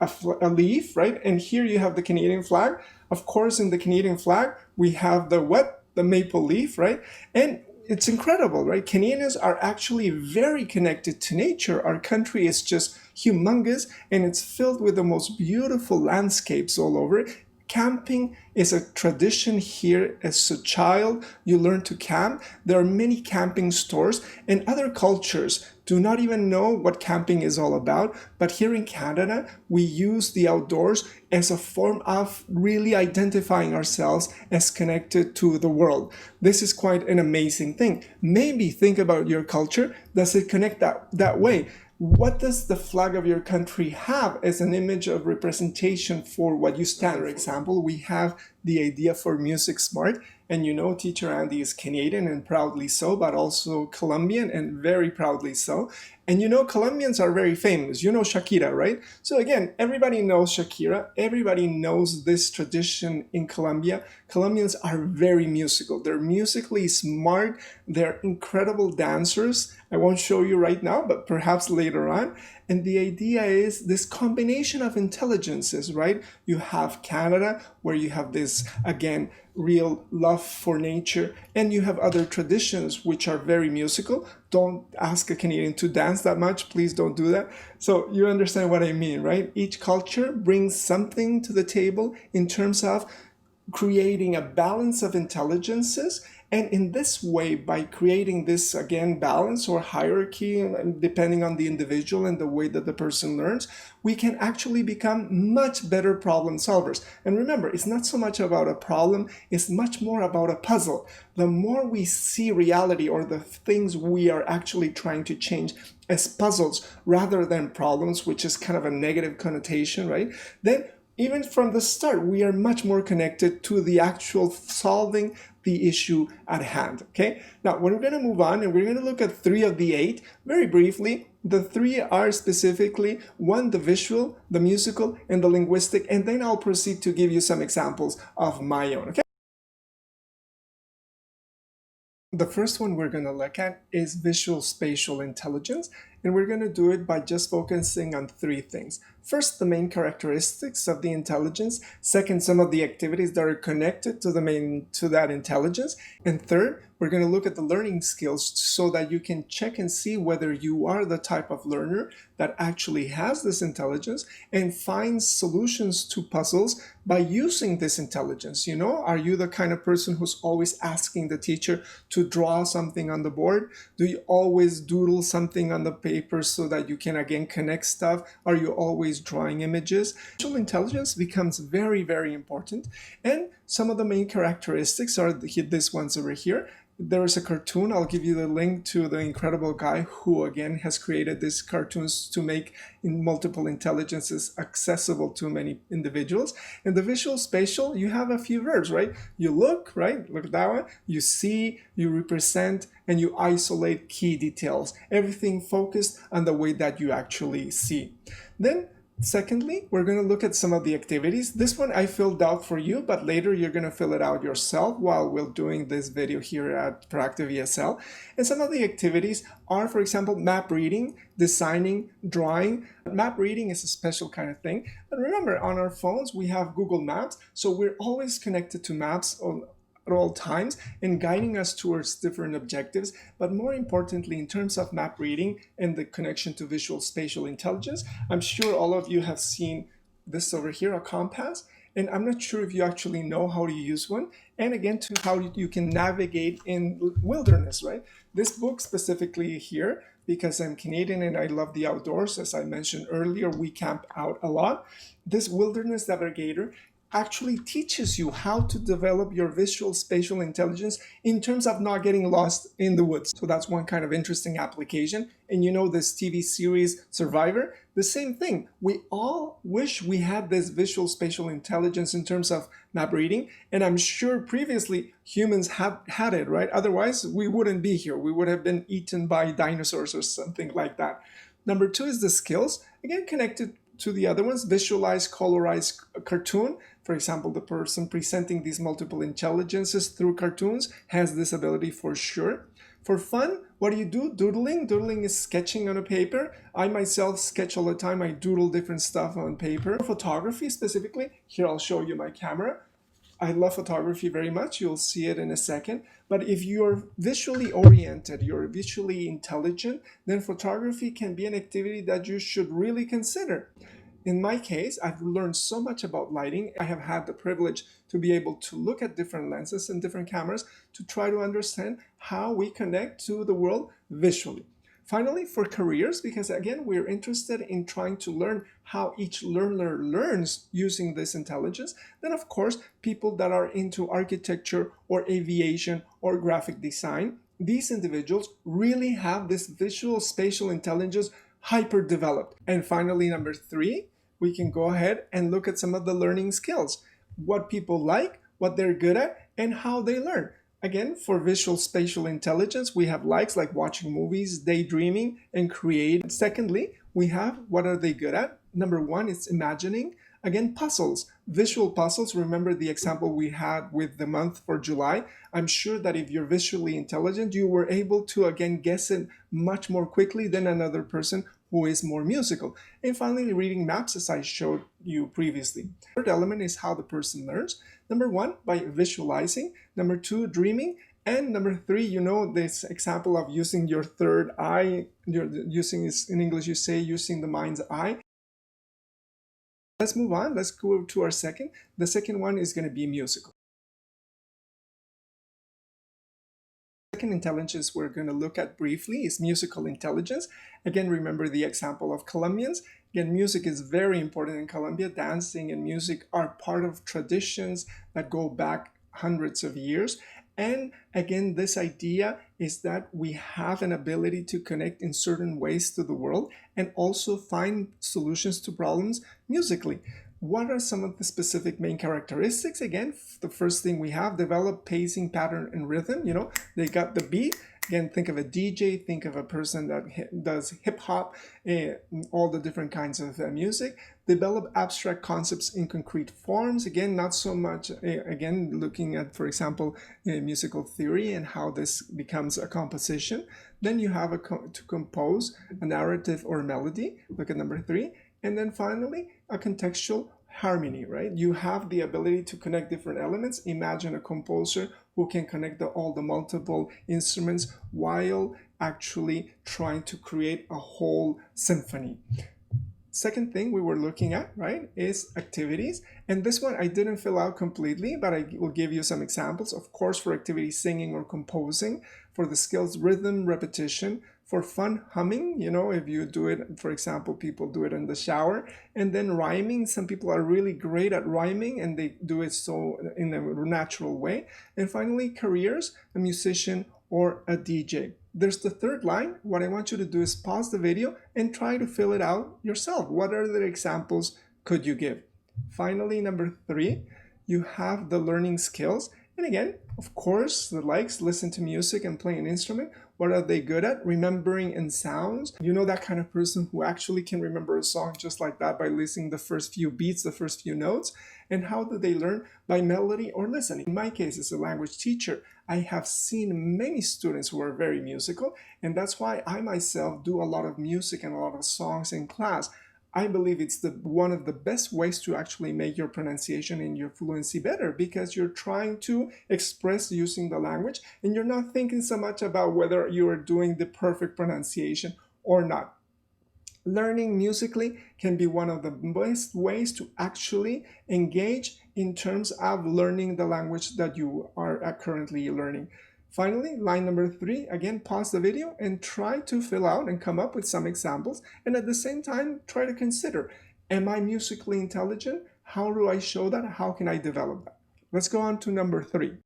a leaf, right? And here you have the Canadian flag. Of course, in the Canadian flag, we have the maple leaf, right? And it's incredible, right? Canadians are actually very connected to nature. Our country is just humongous and it's filled with the most beautiful landscapes all over. Camping is a tradition here. As a child, you learn to camp. There are many camping stores, and other cultures do not even know what camping is all about. But here in Canada, we use the outdoors as a form of really identifying ourselves as connected to the world. This is quite an amazing thing. Maybe think about your culture. Does it connect that way? What does the flag of your country have as an image of representation for what you stand for? For example, we have the idea for Music Smart, and you know Teacher Andy is Canadian and proudly so, but also Colombian and very proudly so. And you know Colombians are very famous. You know Shakira, right? So again, everybody knows Shakira. Everybody knows this tradition in Colombia. Colombians are very musical. They're musically smart. They're incredible dancers. I won't show you right now, but perhaps later on. And the idea is this combination of intelligences, right? You have Canada, where you have this, again, real love for nature, and you have other traditions which are very musical. Don't ask a Canadian to dance that much. Please don't do that. So you understand what I mean, right? Each culture brings something to the table in terms of creating a balance of intelligences. And in this way, by creating this, again, balance or hierarchy, depending on the individual and the way that the person learns, we can actually become much better problem solvers. And remember, it's not so much about a problem, it's much more about a puzzle. The more we see reality or the things we are actually trying to change as puzzles rather than problems, which is kind of a negative connotation, right? Then even from the start, we are much more connected to the actual solving the issue at hand, okay? Now, we're going to move on and we're going to look at 3 of the 8 very briefly. The 3 are specifically 1, the visual, the musical, and the linguistic, and then I'll proceed to give you some examples of my own, okay? The first one we're going to look at is visual spatial intelligence. and we're going to do it by just focusing on three things. First, the main characteristics of the intelligence. Second, some of the activities that are connected to that intelligence. And third, we're going to look at the learning skills so that you can check and see whether you are the type of learner that actually has this intelligence and finds solutions to puzzles by using this intelligence. You know, are you the kind of person who's always asking the teacher to draw something on the board? Do you always doodle something on the paper so that you can again connect stuff? Are you always drawing images? Spatial intelligence becomes very, very important. And some of the main characteristics are these ones over here. There is a cartoon. I'll give you the link to the incredible guy who again has created these cartoons to make multiple intelligences accessible to many individuals. In the visual spatial, you have a few verbs, right? You look, right? Look at that one. You see, you represent, and you isolate key details. Everything focused on the way that you actually see. Then secondly, we're going to look at some of the activities. This one I filled out for you, but later you're going to fill it out yourself while we're doing this video here at Proactive ESL. And some of the activities are, for example, map reading, designing, drawing. Map reading is a special kind of thing. But remember, on our phones, we have Google Maps, so we're always connected to maps at all times and guiding us towards different objectives. But more importantly, in terms of map reading and the connection to visual spatial intelligence, I'm sure all of you have seen this over here, a compass, and I'm not sure if you actually know how to use one, and again to how you can navigate in wilderness, right? This book specifically here, because I'm Canadian and I love the outdoors, as I mentioned earlier, we camp out a lot. This Wilderness Navigator actually teaches you how to develop your visual spatial intelligence in terms of not getting lost in the woods. So that's one kind of interesting application. And you know this TV series Survivor, the same thing. We all wish we had this visual spatial intelligence in terms of map reading. And I'm sure previously humans have had it, right? Otherwise, we wouldn't be here. We would have been eaten by dinosaurs or something like that. Number two is the skills, again connected to the other ones. Visualize, colorize a cartoon. For example, the person presenting these multiple intelligences through cartoons has this ability for sure. For fun, what do you do? Doodling. Doodling is sketching on a paper. I myself sketch all the time. I doodle different stuff on paper. For photography specifically, here I'll show you my camera. I love photography very much. You'll see it in a second. But if you're visually oriented, you're visually intelligent, then photography can be an activity that you should really consider. In my case, I've learned so much about lighting. I have had the privilege to be able to look at different lenses and different cameras to try to understand how we connect to the world visually. Finally, for careers, because again, we're interested in trying to learn how each learner learns using this intelligence, then of course, people that are into architecture or aviation or graphic design, these individuals really have this visual spatial intelligence hyper developed. And finally, number three, we can go ahead and look at some of the learning skills, what people like, what they're good at, and how they learn. Again, for visual spatial intelligence, we have likes like watching movies, daydreaming, and creating. Secondly, we have what are they good at? Number one is imagining. Again, puzzles, visual puzzles. Remember the example we had with the month for July. I'm sure that if you're visually intelligent, you were able to, again, guess it much more quickly than another person who is more musical. And finally, reading maps, as I showed you previously. Third element is how the person learns. Number one, by visualizing. Number two, dreaming. And number three, you know this example of using your third eye. Using this in English, you say using the mind's eye. Let's move on. Let's go to our second. The second one is going to be musical. Second intelligence we're going to look at briefly is musical intelligence. Again, remember the example of Colombians. Again, music is very important in Colombia. Dancing and music are part of traditions that go back hundreds of years. And again, this idea is that we have an ability to connect in certain ways to the world and also find solutions to problems musically. What are some of the specific main characteristics? Again, the first thing we have, develop pacing, pattern, and rhythm. You know, they got the beat Again, think of a DJ, think of a person that does hip hop, all the different kinds of music. Develop abstract concepts in concrete forms. Again, not so much, again, looking at, for example, musical theory and how this becomes a composition. Then you have to compose a narrative or melody. Look at number 3. And then finally, a contextual harmony, right? You have the ability to connect different elements. Imagine a composer who can connect all the multiple instruments while actually trying to create a whole symphony. Second thing we were looking at, right, is activities. And this one I didn't fill out completely, but I will give you some examples. Of course, for activities, singing or composing. For the skills, rhythm, repetition. For fun, humming, if you do it, for example, people do it in the shower. And then rhyming, some people are really great at rhyming and they do it so in a natural way. And finally, careers, a musician or a DJ. There's the third line. What I want you to do is pause the video and try to fill it out yourself. What other examples could you give? Finally, number 3, you have the learning skills. And again, of course, the likes, listen to music and play an instrument. What are they good at? Remembering in sounds. That kind of person who actually can remember a song just like that by listening the first few beats, the first few notes. And how do they learn? By melody or listening. In my case, as a language teacher, I have seen many students who are very musical, and that's why I myself do a lot of music and a lot of songs in class. I believe it's one of the best ways to actually make your pronunciation and your fluency better, because you're trying to express using the language and you're not thinking so much about whether you are doing the perfect pronunciation or not. Learning musically can be one of the best ways to actually engage in terms of learning the language that you are currently learning. Finally, line number 3, again, pause the video and try to fill out and come up with some examples. And at the same time, try to consider, am I musically intelligent? How do I show that? How can I develop that? Let's go on to number 3.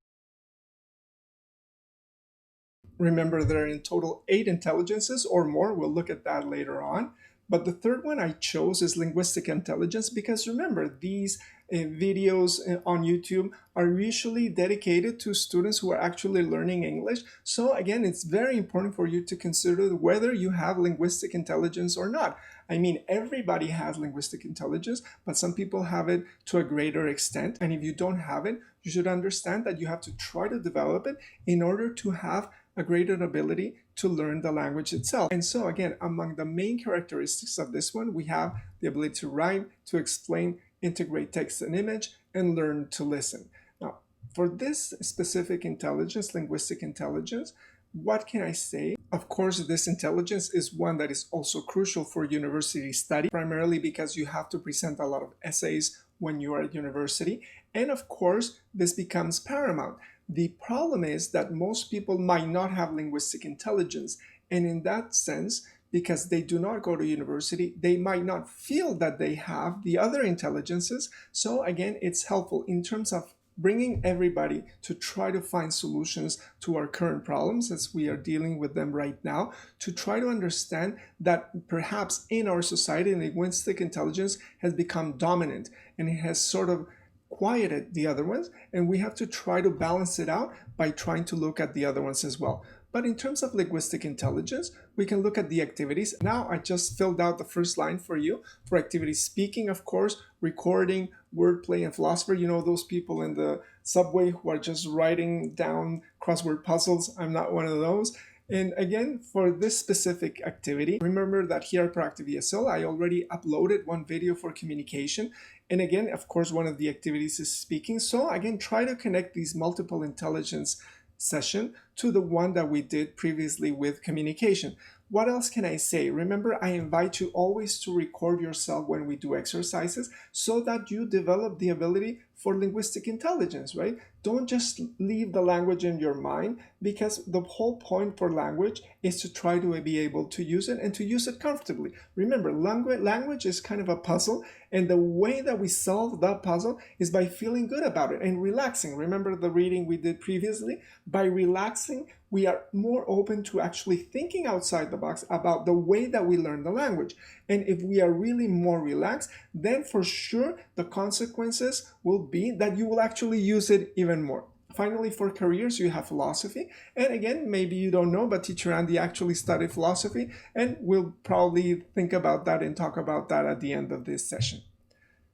Remember, there are in total 8 intelligences or more. We'll look at that later on. But the third one I chose is linguistic intelligence, because remember, these videos on YouTube are usually dedicated to students who are actually learning English. So again, it's very important for you to consider whether you have linguistic intelligence or not. I mean, everybody has linguistic intelligence, but some people have it to a greater extent. And if you don't have it, you should understand that you have to try to develop it in order to have a greater ability to learn the language itself. And so again, among the main characteristics of this one, we have the ability to rhyme, to explain, integrate text and image, and learn to listen. Now, for this specific intelligence, linguistic intelligence, what can I say? Of course, this intelligence is one that is also crucial for university study, primarily because you have to present a lot of essays when you are at university. And of course, this becomes paramount. The problem is that most people might not have linguistic intelligence, and in that sense, because they do not go to university, they might not feel that they have the other intelligences. So again, it's helpful in terms of bringing everybody to try to find solutions to our current problems as we are dealing with them right now, to try to understand that perhaps in our society, linguistic intelligence has become dominant and it has sort of quieted the other ones, and we have to try to balance it out by trying to look at the other ones as well. But in terms of linguistic intelligence, we can look at the activities. Now I just filled out the first line for you. For activities, speaking, of course, recording, wordplay, and philosopher. Those people in the subway who are just writing down crossword puzzles. I'm not one of those. And again, for this specific activity, remember that here at Proactive ESL, I already uploaded one video for communication. And again, of course, one of the activities is speaking. So again, try to connect these multiple intelligence session to the one that we did previously with communication. What else can I say? Remember, I invite you always to record yourself when we do exercises so that you develop the ability for linguistic intelligence, right? Don't just leave the language in your mind, because the whole point for language is to try to be able to use it and to use it comfortably. Remember, language is kind of a puzzle, and the way that we solve that puzzle is by feeling good about it and relaxing. Remember the reading we did previously? By relaxing, we are more open to actually thinking outside the box about the way that we learn the language. And if we are really more relaxed, then for sure the consequences will be that you will actually use it even more. Finally, for careers, you have philosophy. And again, maybe you don't know, but teacher Andy actually studied philosophy, and we'll probably think about that and talk about that at the end of this session.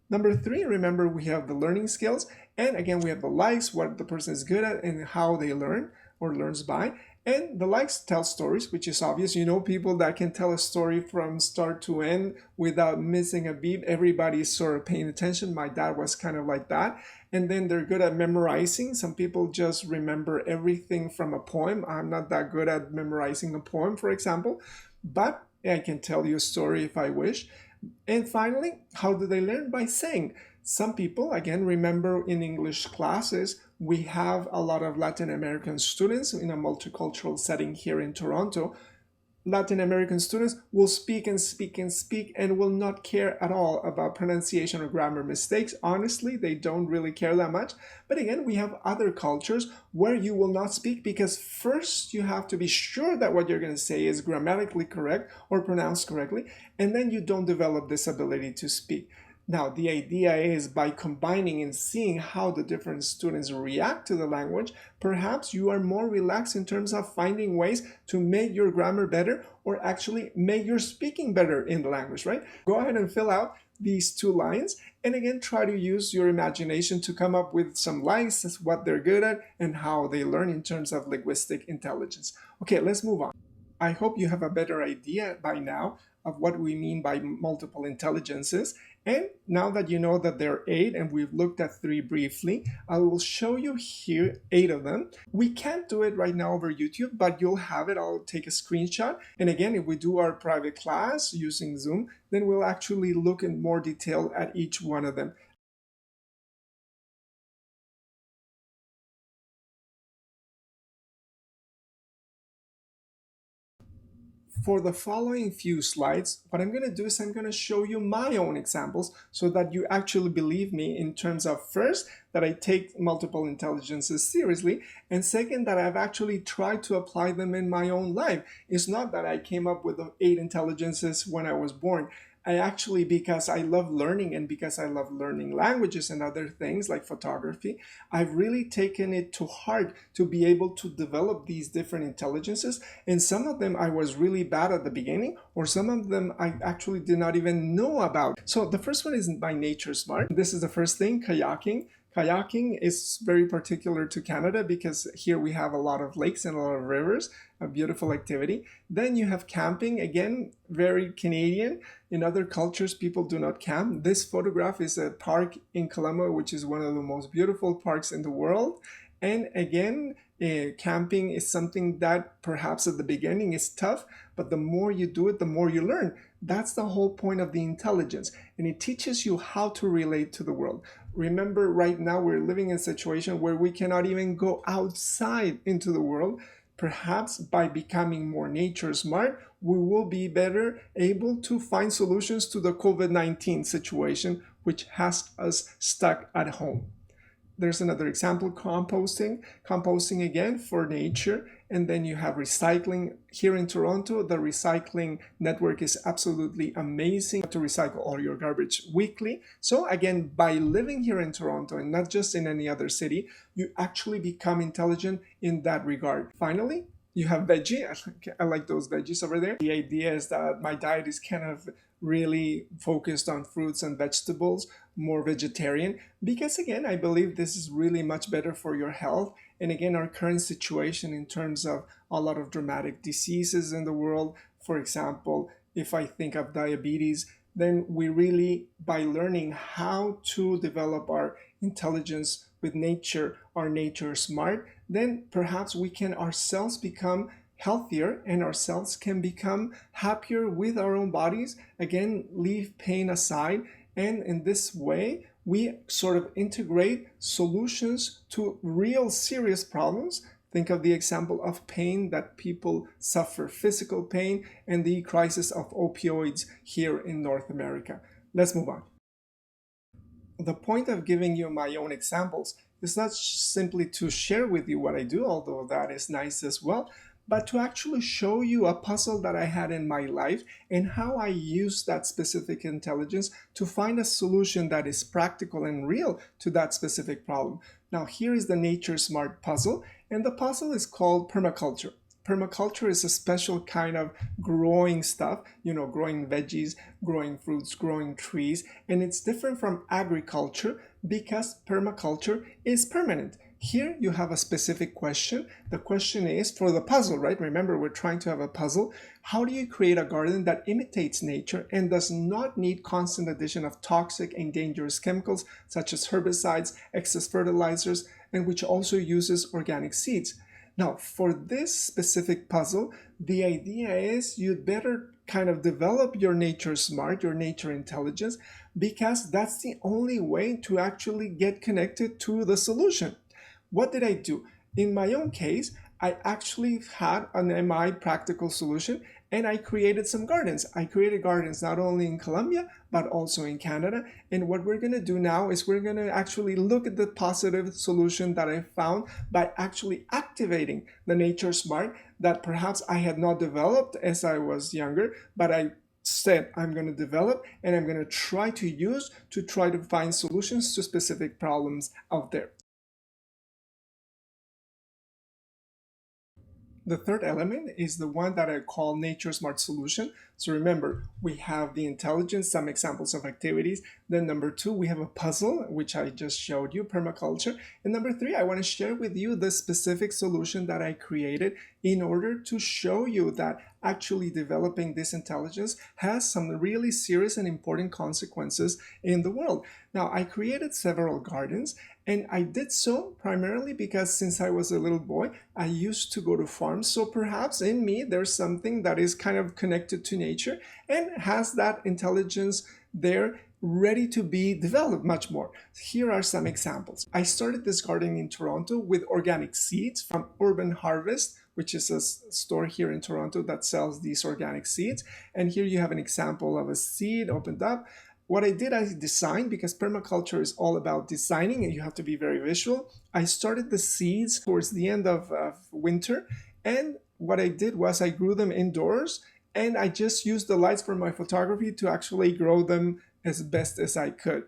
Number 3, remember we have the learning skills. And again, we have the likes, what the person is good at and how they learn or learns by. And the likes tell stories, which is obvious. You know, people that can tell a story from start to end without missing a beat. Everybody's sort of paying attention. My dad was kind of like that. And then they're good at memorizing. Some people just remember everything from a poem. I'm not that good at memorizing a poem, for example, but I can tell you a story if I wish. And finally, how do they learn? By saying. Some people, again, remember in English classes, we have a lot of Latin American students in a multicultural setting here in Toronto. Latin American students will speak and speak and speak and will not care at all about pronunciation or grammar mistakes. Honestly, they don't really care that much. But again, we have other cultures where you will not speak because first you have to be sure that what you're going to say is grammatically correct or pronounced correctly, and then you don't develop this ability to speak. Now, the idea is by combining and seeing how the different students react to the language, perhaps you are more relaxed in terms of finding ways to make your grammar better or actually make your speaking better in the language, right? Go ahead and fill out these 2 lines and again, try to use your imagination to come up with some lines as what they're good at and how they learn in terms of linguistic intelligence. Okay, let's move on. I hope you have a better idea by now of what we mean by multiple intelligences. And now that you know that there are 8 and we've looked at 3 briefly, I will show you here 8 of them. We can't do it right now over YouTube, but you'll have it. I'll take a screenshot. And again, if we do our private class using Zoom, then we'll actually look in more detail at each one of them. For the following few slides, what I'm going to do is I'm going to show you my own examples so that you actually believe me in terms of first, that I take multiple intelligences seriously, and second, that I've actually tried to apply them in my own life. It's not that I came up with the 8 intelligences when I was born. I actually, because I love learning and because I love learning languages and other things like photography, I've really taken it to heart to be able to develop these different intelligences. And some of them I was really bad at the beginning, or some of them I actually did not even know about. So the first one is by nature smart. This is the first thing, kayaking. Kayaking is very particular to Canada because here we have a lot of lakes and a lot of rivers, a beautiful activity. Then you have camping, again, very Canadian. In other cultures, people do not camp. This photograph is a park in Columbia, which is one of the most beautiful parks in the world. And again, camping is something that perhaps at the beginning is tough, but the more you do it, the more you learn. That's the whole point of the intelligence. And it teaches you how to relate to the world. Remember, right now we're living in a situation where we cannot even go outside into the world. Perhaps by becoming more nature smart, we will be better able to find solutions to the COVID-19 situation, which has us stuck at home. There's another example, composting. Composting again for nature. And then you have recycling. Here in Toronto, the recycling network is absolutely amazing to recycle all your garbage weekly. So again, by living here in Toronto and not just in any other city, you actually become intelligent in that regard. Finally, you have veggie. I like those veggies over there. The idea is that my diet is kind of really focused on fruits and vegetables, more vegetarian, because again, I believe this is really much better for your health. And again, our current situation in terms of a lot of dramatic diseases in the world, for example, if I think of diabetes, then we really, by learning how to develop our intelligence with nature, our nature smart, then perhaps we can ourselves become healthier and ourselves can become happier with our own bodies. Again, leave pain aside. And in this way, we sort of integrate solutions to real serious problems. Think of the example of pain that people suffer, physical pain, and the crisis of opioids here in North America. Let's move on. The point of giving you my own examples is not simply to share with you what I do, although that is nice as well, but to actually show you a puzzle that I had in my life and how I use that specific intelligence to find a solution that is practical and real to that specific problem. Now, here is the Nature Smart puzzle, and the puzzle is called Permaculture. Permaculture is a special kind of growing stuff, growing veggies, growing fruits, growing trees, and it's different from agriculture because permaculture is permanent. Here you have a specific question. The question is for the puzzle, right? Remember, we're trying to have a puzzle. How do you create a garden that imitates nature and does not need constant addition of toxic and dangerous chemicals such as herbicides, excess fertilizers, and which also uses organic seeds? Now, for this specific puzzle, the idea is you'd better kind of develop your nature smart, your nature intelligence, because that's the only way to actually get connected to the solution. What did I do? In my own case, I actually had an MI practical solution and I created some gardens. I created gardens not only in Colombia, but also in Canada. And what we're going to do now is we're going to actually look at the positive solution that I found by actually activating the Nature Smart that perhaps I had not developed as I was younger, but I said I'm going to develop and I'm going to try to use to try to find solutions to specific problems out there. The third element is the one that I call Nature Smart Solution. So remember, we have the intelligence, some examples of activities. Then number 2, we have a puzzle, which I just showed you, permaculture. And number 3, I want to share with you the specific solution that I created in order to show you that actually developing this intelligence has some really serious and important consequences in the world. Now, I created several gardens, and I did so primarily because since I was a little boy, I used to go to farms. So perhaps in me, there's something that is kind of connected to nature and has that intelligence there ready to be developed much more. Here are some examples. I started this garden in Toronto with organic seeds from Urban Harvest, which is a store here in Toronto that sells these organic seeds. And here you have an example of a seed opened up. What I did, I designed, because permaculture is all about designing and you have to be very visual. I started the seeds towards the end of winter, and what I did was I grew them indoors, and I just used the lights from my photography to actually grow them as best as I could.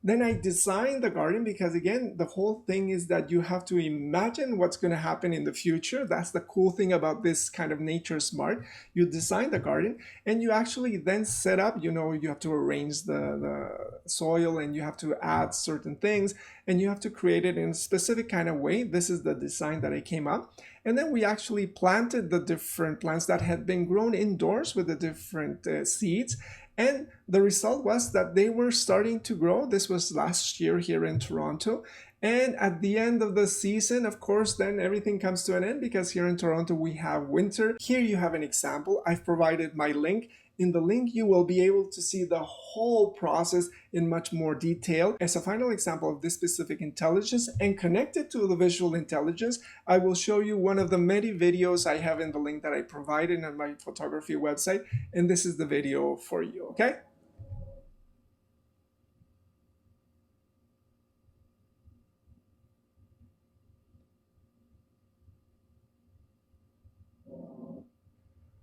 Then I designed the garden because, again, the whole thing is that you have to imagine what's going to happen in the future. That's the cool thing about this kind of Nature Smart. You design the garden and you actually then set up, you have to arrange the soil and you have to add certain things and you have to create it in a specific kind of way. This is the design that I came up. And then we actually planted the different plants that had been grown indoors with the different seeds. And the result was that they were starting to grow. This was last year here in Toronto. And at the end of the season, of course, then everything comes to an end because here in Toronto we have winter. Here you have an example. I've provided my link. In the link, you will be able to see the whole process in much more detail. As a final example of this specific intelligence and connected to the visual intelligence, I will show you one of the many videos I have in the link that I provided on my photography website. And this is the video for you, okay?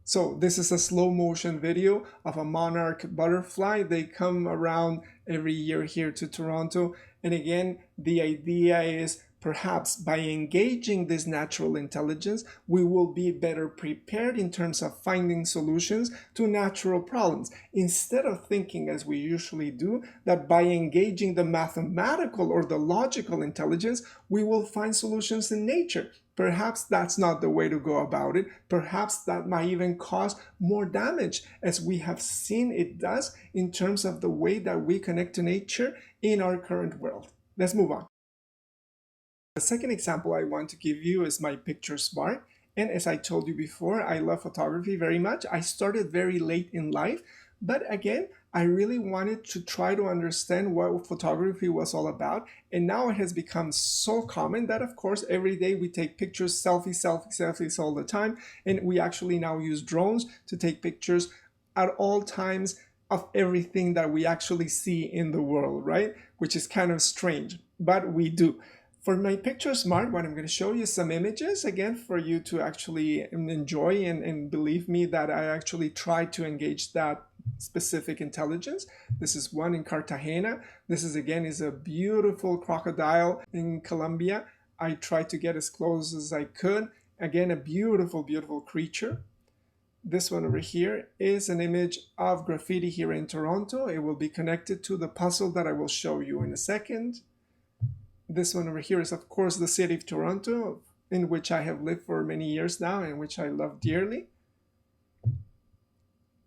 So this is a slow motion video of a monarch butterfly. They come around every year here to Toronto. And again, the idea is perhaps by engaging this natural intelligence, we will be better prepared in terms of finding solutions to natural problems. Instead of thinking, as we usually do, that by engaging the mathematical or the logical intelligence, we will find solutions in nature. Perhaps that's not the way to go about it. Perhaps that might even cause more damage, as we have seen it does in terms of the way that we connect to nature in our current world. Let's move on. The second example I want to give you is my Picture Smart. And as I told you before, I love photography very much. I started very late in life, but again, I really wanted to try to understand what photography was all about. And now it has become so common that, of course, every day we take pictures, selfies all the time. And we actually now use drones to take pictures at all times of everything that we actually see in the world, right? Which is kind of strange, but we do. For my picture smart, what I'm going to show you some images again for you to actually enjoy and believe me that I actually try to engage that specific intelligence. This is one in Cartagena. This is again is a beautiful crocodile in Colombia. I tried to get as close as I could. Again, a beautiful, beautiful creature. This one over here is an image of graffiti here in Toronto. It will be connected to the puzzle that I will show you in a second. This one over here is, of course, the city of Toronto, in which I have lived for many years now and which I love dearly.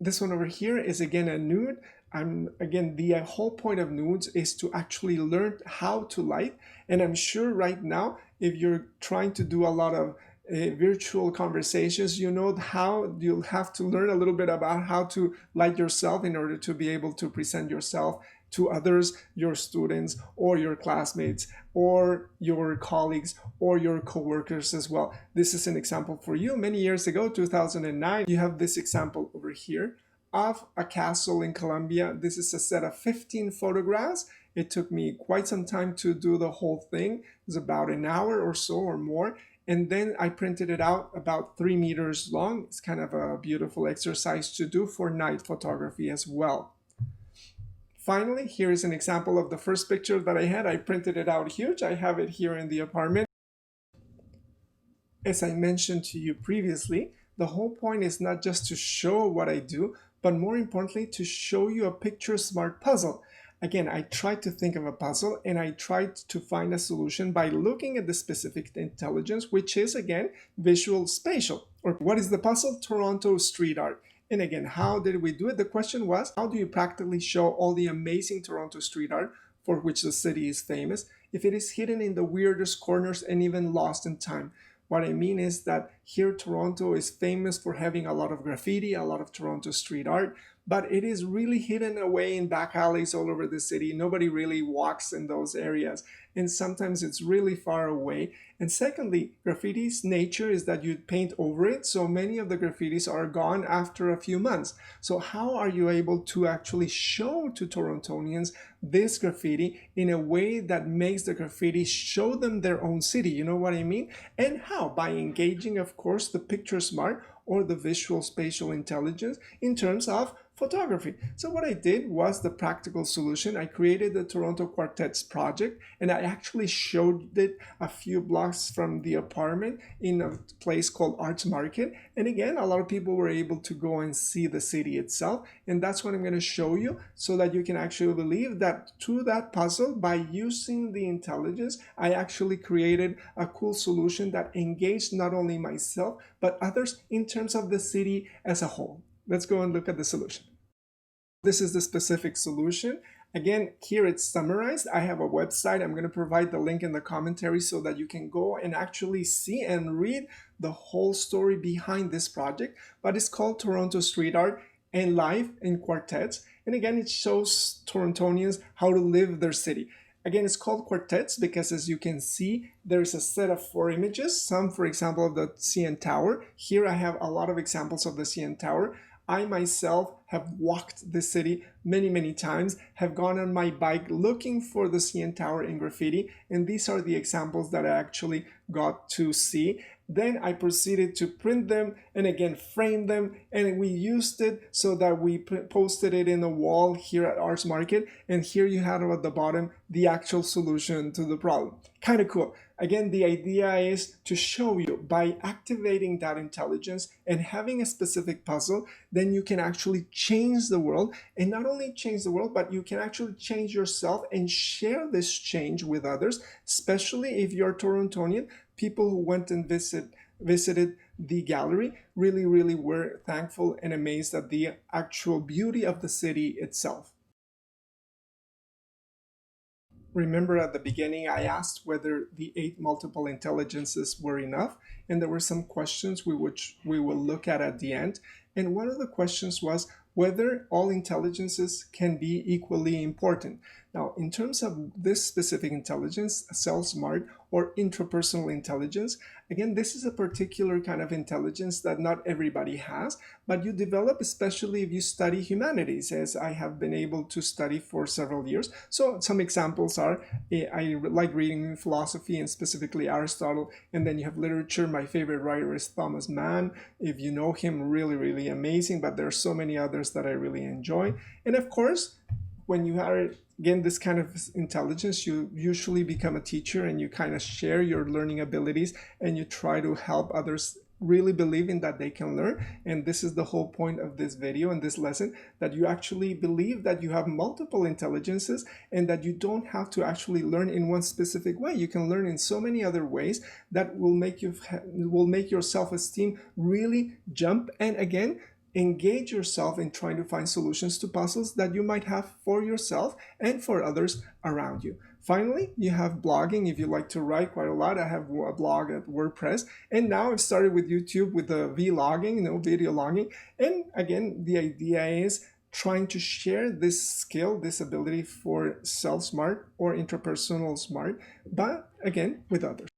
This one over here is, again, a nude. Again, the whole point of nudes is to actually learn how to light. And I'm sure right now, if you're trying to do a lot of virtual conversations, you know how you'll have to learn a little bit about how to light yourself in order to be able to present yourself to others, your students or your classmates or your colleagues or your co-workers as well. This is an example for you. Many years ago, 2009, you have this example over here of a castle in Colombia. This is a set of 15 photographs. It took me quite some time to do the whole thing. It was about an hour or so or more. And then I printed it out about 3 meters long. It's kind of a beautiful exercise to do for night photography as well. Finally, here is an example of the first picture that I had. I printed it out huge. I have it here in the apartment. As I mentioned to you previously, the whole point is not just to show what I do, but more importantly, to show you a picture smart puzzle. Again, I tried to think of a puzzle and I tried to find a solution by looking at the specific intelligence, which is, again, visual spatial. Or what is the puzzle? Toronto street art. And again, how did we do it? The question was, how do you practically show all the amazing Toronto street art for which the city is famous if it is hidden in the weirdest corners and even lost in time? What I mean is that here Toronto is famous for having a lot of graffiti, a lot of Toronto street art, but it is really hidden away in back alleys all over the city. Nobody really walks in those areas, and sometimes it's really far away. And secondly, graffiti's nature is that you paint over it, so many of the graffitis are gone after a few months. So how are you able to actually show to Torontonians this graffiti in a way that makes the graffiti show them their own city? You know what I mean? And how? By engaging, of course, the picture smart or the visual spatial intelligence in terms of photography. So what I did was the practical solution. I created the Toronto Quartets project, and I actually showed it a few blocks from the apartment in a place called Arts Market. And again, a lot of people were able to go and see the city itself. And that's what I'm going to show you so that you can actually believe that through that puzzle, by using the intelligence, I actually created a cool solution that engaged not only myself, but others in terms of the city as a whole. Let's go and look at the solution. This is the specific solution. Again, here it's summarized. I have a website. I'm going to provide the link in the commentary so that you can go and actually see and read the whole story behind this project. But it's called Toronto Street Art and Live in Quartets. And again, it shows Torontonians how to live their city. Again, it's called quartets because, as you can see, there's a set of 4 images. Some, for example, of the CN Tower. Here I have a lot of examples of the CN Tower. I myself have walked the city many, many times, have gone on my bike looking for the CN Tower in graffiti, and these are the examples that I actually got to see. Then I proceeded to print them and again frame them, and we used it so that we posted it in a wall here at Arts Market, and here you have at the bottom the actual solution to the problem. Kind of cool. Again, the idea is to show you by activating that intelligence and having a specific puzzle, then you can actually change the world, and not only change the world, but you can actually change yourself and share this change with others, especially if you're Torontonian. People who went and visited the gallery really were thankful and amazed at the actual beauty of the city itself. Remember at the beginning I asked whether the 8 multiple intelligences were enough, and there were some questions which we will look at the end. And one of the questions was whether all intelligences can be equally important. Now, in terms of this specific intelligence, self-smart or intrapersonal intelligence, again, this is a particular kind of intelligence that not everybody has, but you develop especially if you study humanities, as I have been able to study for several years. So some examples are, I like reading philosophy and specifically Aristotle, and then you have literature. My favorite writer is Thomas Mann. If you know him, really, really amazing, but there are so many others that I really enjoy. And of course, when you are, again, this kind of intelligence, you usually become a teacher and you kind of share your learning abilities and you try to help others really believing that they can learn. And this is the whole point of this video and this lesson, that you actually believe that you have multiple intelligences and that you don't have to actually learn in one specific way. You can learn in so many other ways that will make your self-esteem really jump. And again, engage yourself in trying to find solutions to puzzles that you might have for yourself and for others around you. Finally, you have blogging. If you like to write quite a lot, I have a blog at WordPress, and now I've started with YouTube with the vlogging, video logging. And again, the idea is trying to share this skill, this ability for self-smart or intrapersonal smart, but again, with others.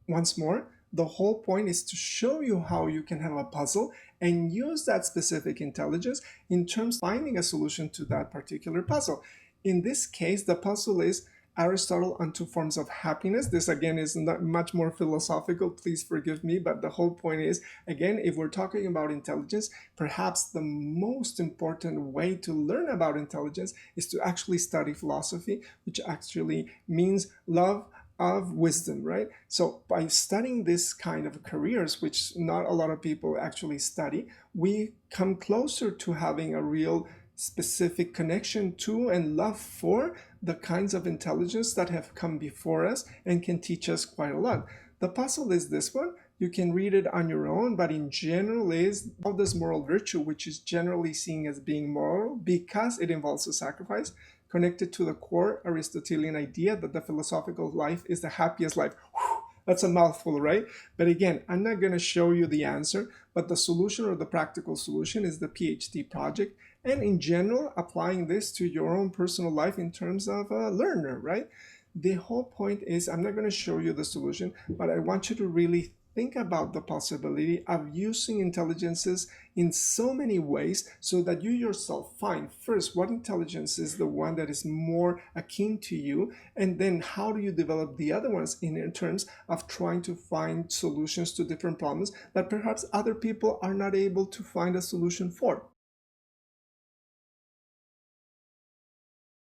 Once more, the whole point is to show you how you can have a puzzle and use that specific intelligence in terms of finding a solution to that particular puzzle. In this case, the puzzle is Aristotle on two forms of happiness. This again is not much more philosophical, please forgive me, but the whole point is, again, if we're talking about intelligence, perhaps the most important way to learn about intelligence is to actually study philosophy, which actually means love of wisdom, right? So by studying this kind of careers, which not a lot of people actually study, we come closer to having a real specific connection to and love for the kinds of intelligence that have come before us and can teach us quite a lot. The puzzle is this one. You can read it on your own, but in general is how does moral virtue, which is generally seen as being moral because it involves a sacrifice, connected to the core Aristotelian idea that the philosophical life is the happiest life. Whew, that's a mouthful, right? But again, I'm not going to show you the answer, but the solution or the practical solution is the PhD project. And in general, applying this to your own personal life in terms of a learner, right? The whole point is, I'm not going to show you the solution, but I want you to really think about the possibility of using intelligences in so many ways so that you yourself find first what intelligence is the one that is more akin to you, and then how do you develop the other ones in terms of trying to find solutions to different problems that perhaps other people are not able to find a solution for.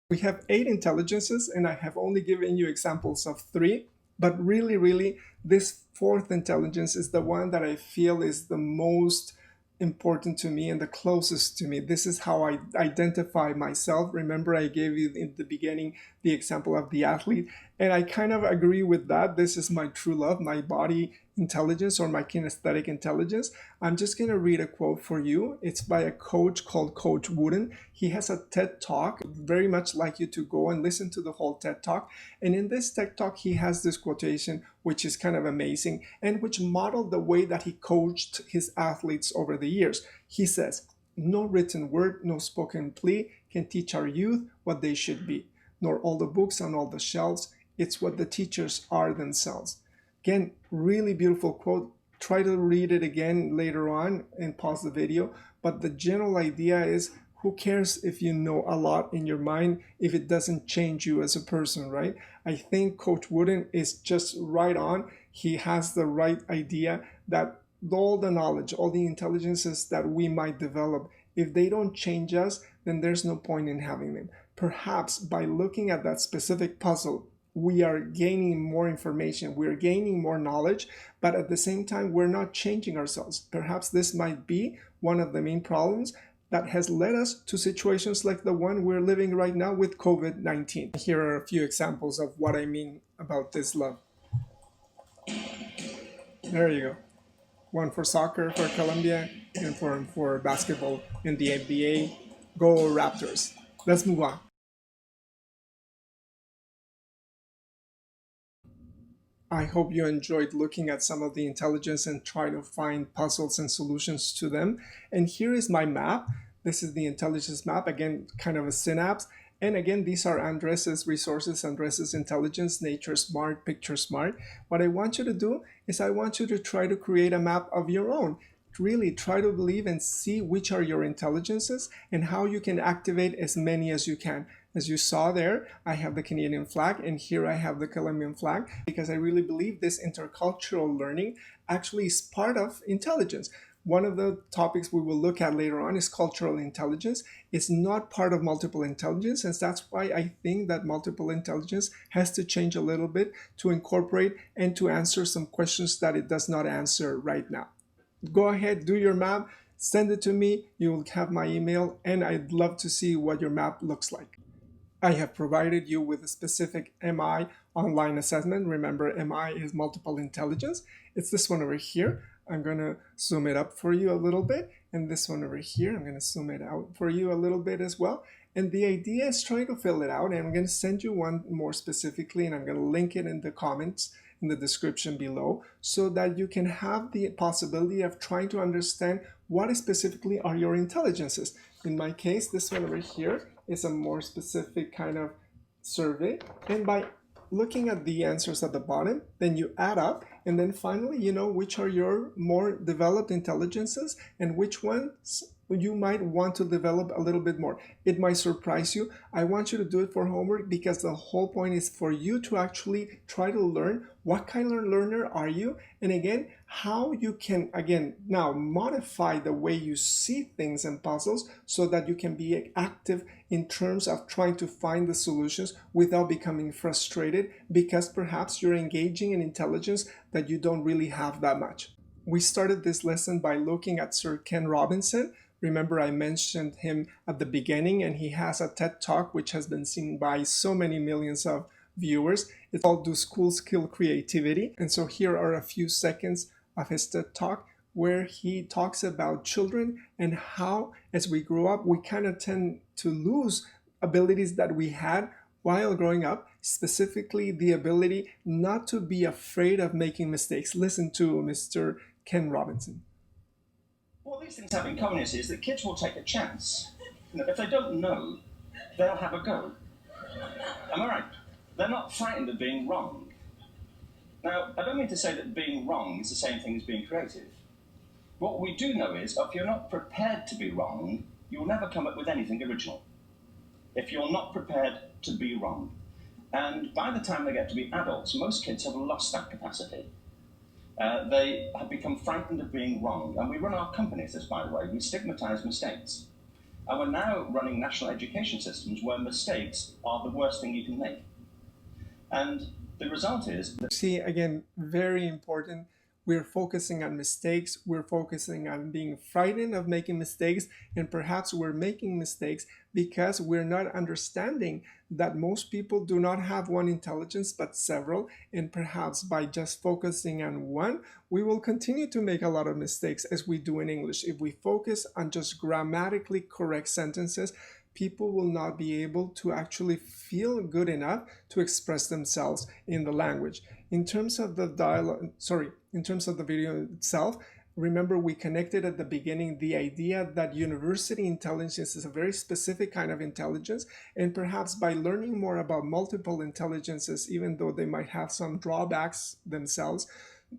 We have 8 intelligences, and I have only given you examples of 3. But really, this 4th intelligence is the one that I feel is the most important to me and the closest to me. This is how I identify myself. Remember, I gave you in the beginning the example of the athlete, and I kind of agree with that. This is my true love, my body intelligence or my kinesthetic intelligence. I'm just going to read a quote for you. It's by a coach called Coach Wooden. He has a TED Talk. Very much like you to go and listen to the whole TED Talk. And in this TED Talk, he has this quotation, which is kind of amazing and which modeled the way that he coached his athletes over the years. He says, "No written word, no spoken plea can teach our youth what they should be, nor all the books on all the shelves. It's what the teachers are themselves." Again, really beautiful quote. Try to read it again later on and pause the video. But the general idea is, who cares if you know a lot in your mind if it doesn't change you as a person, right? I think Coach Wooden is just right on. He has the right idea that all the knowledge, all the intelligences that we might develop, if they don't change us, then there's no point in having them. Perhaps by looking at that specific puzzle, we are gaining more information, we're gaining more knowledge, but at the same time, we're not changing ourselves. Perhaps this might be one of the main problems that has led us to situations like the one we're living right now with COVID-19. Here are a few examples of what I mean about this love. There you go. One for soccer for Colombia and for basketball in the NBA. Go Raptors. Let's move on. I hope you enjoyed looking at some of the intelligence and try to find puzzles and solutions to them. And here is my map. This is the intelligence map, again, kind of a synapse. And again, these are Andres's resources, Andres's intelligence, nature smart, picture smart. What I want you to do is I want you to try to create a map of your own. Really try to believe and see which are your intelligences and how you can activate as many as you can. As you saw there, I have the Canadian flag, and here I have the Colombian flag, because I really believe this intercultural learning actually is part of intelligence. One of the topics we will look at later on is cultural intelligence. It's not part of multiple intelligence, and that's why I think that multiple intelligence has to change a little bit to incorporate and to answer some questions that it does not answer right now. Go ahead, do your map, send it to me. You will have my email, and I'd love to see what your map looks like. I have provided you with a specific MI online assessment. Remember, MI is multiple intelligence. It's this one over here. I'm going to zoom it up for you a little bit. And this one over here, I'm going to zoom it out for you a little bit as well. And the idea is try to fill it out. And I'm going to send you one more specifically, and I'm going to link it in the comments in the description below, so that you can have the possibility of trying to understand what specifically are your intelligences. In my case, this one over here is a more specific kind of survey, and by looking at the answers at the bottom, then you add up, and then finally you know which are your more developed intelligences and which ones you might want to develop a little bit more. It might surprise you. I want you to do it for homework, because the whole point is for you to actually try to learn what kind of learner are you, and again, how you can, again, now modify the way you see things and puzzles so that you can be active in terms of trying to find the solutions without becoming frustrated, because perhaps you're engaging in intelligence that you don't really have that much. We started this lesson by looking at Sir Ken Robinson. Remember, I mentioned him at the beginning, and he has a TED Talk which has been seen by so many millions of viewers. It's called Do Schools Kill Creativity? And so here are a few seconds of his TED Talk where he talks about children and how, as we grow up, we kind of tend to lose abilities that we had while growing up, specifically the ability not to be afraid of making mistakes. Listen to Mr. Ken Robinson. What these things have in common is that kids will take a chance. If they don't know, they'll have a go. Am I right? They're not frightened of being wrong. Now, I don't mean to say that being wrong is the same thing as being creative. What we do know is, if you're not prepared to be wrong, you will never come up with anything original. If you're not prepared to be wrong. And by the time they get to be adults, most kids have lost that capacity. They have become frightened of being wrong. And we run our companies this, by the way. We stigmatize mistakes. And we're now running national education systems where mistakes are the worst thing you can make. And the result is that... See, again, very important. We're focusing on mistakes. We're focusing on being frightened of making mistakes. And perhaps we're making mistakes because we're not understanding that most people do not have one intelligence, but several. And perhaps by just focusing on one, we will continue to make a lot of mistakes, as we do in English. If we focus on just grammatically correct sentences, people will not be able to actually feel good enough to express themselves in the language. In terms of the in terms of the video itself, remember we connected at the beginning the idea that university intelligence is a very specific kind of intelligence, and perhaps by learning more about multiple intelligences, even though they might have some drawbacks themselves,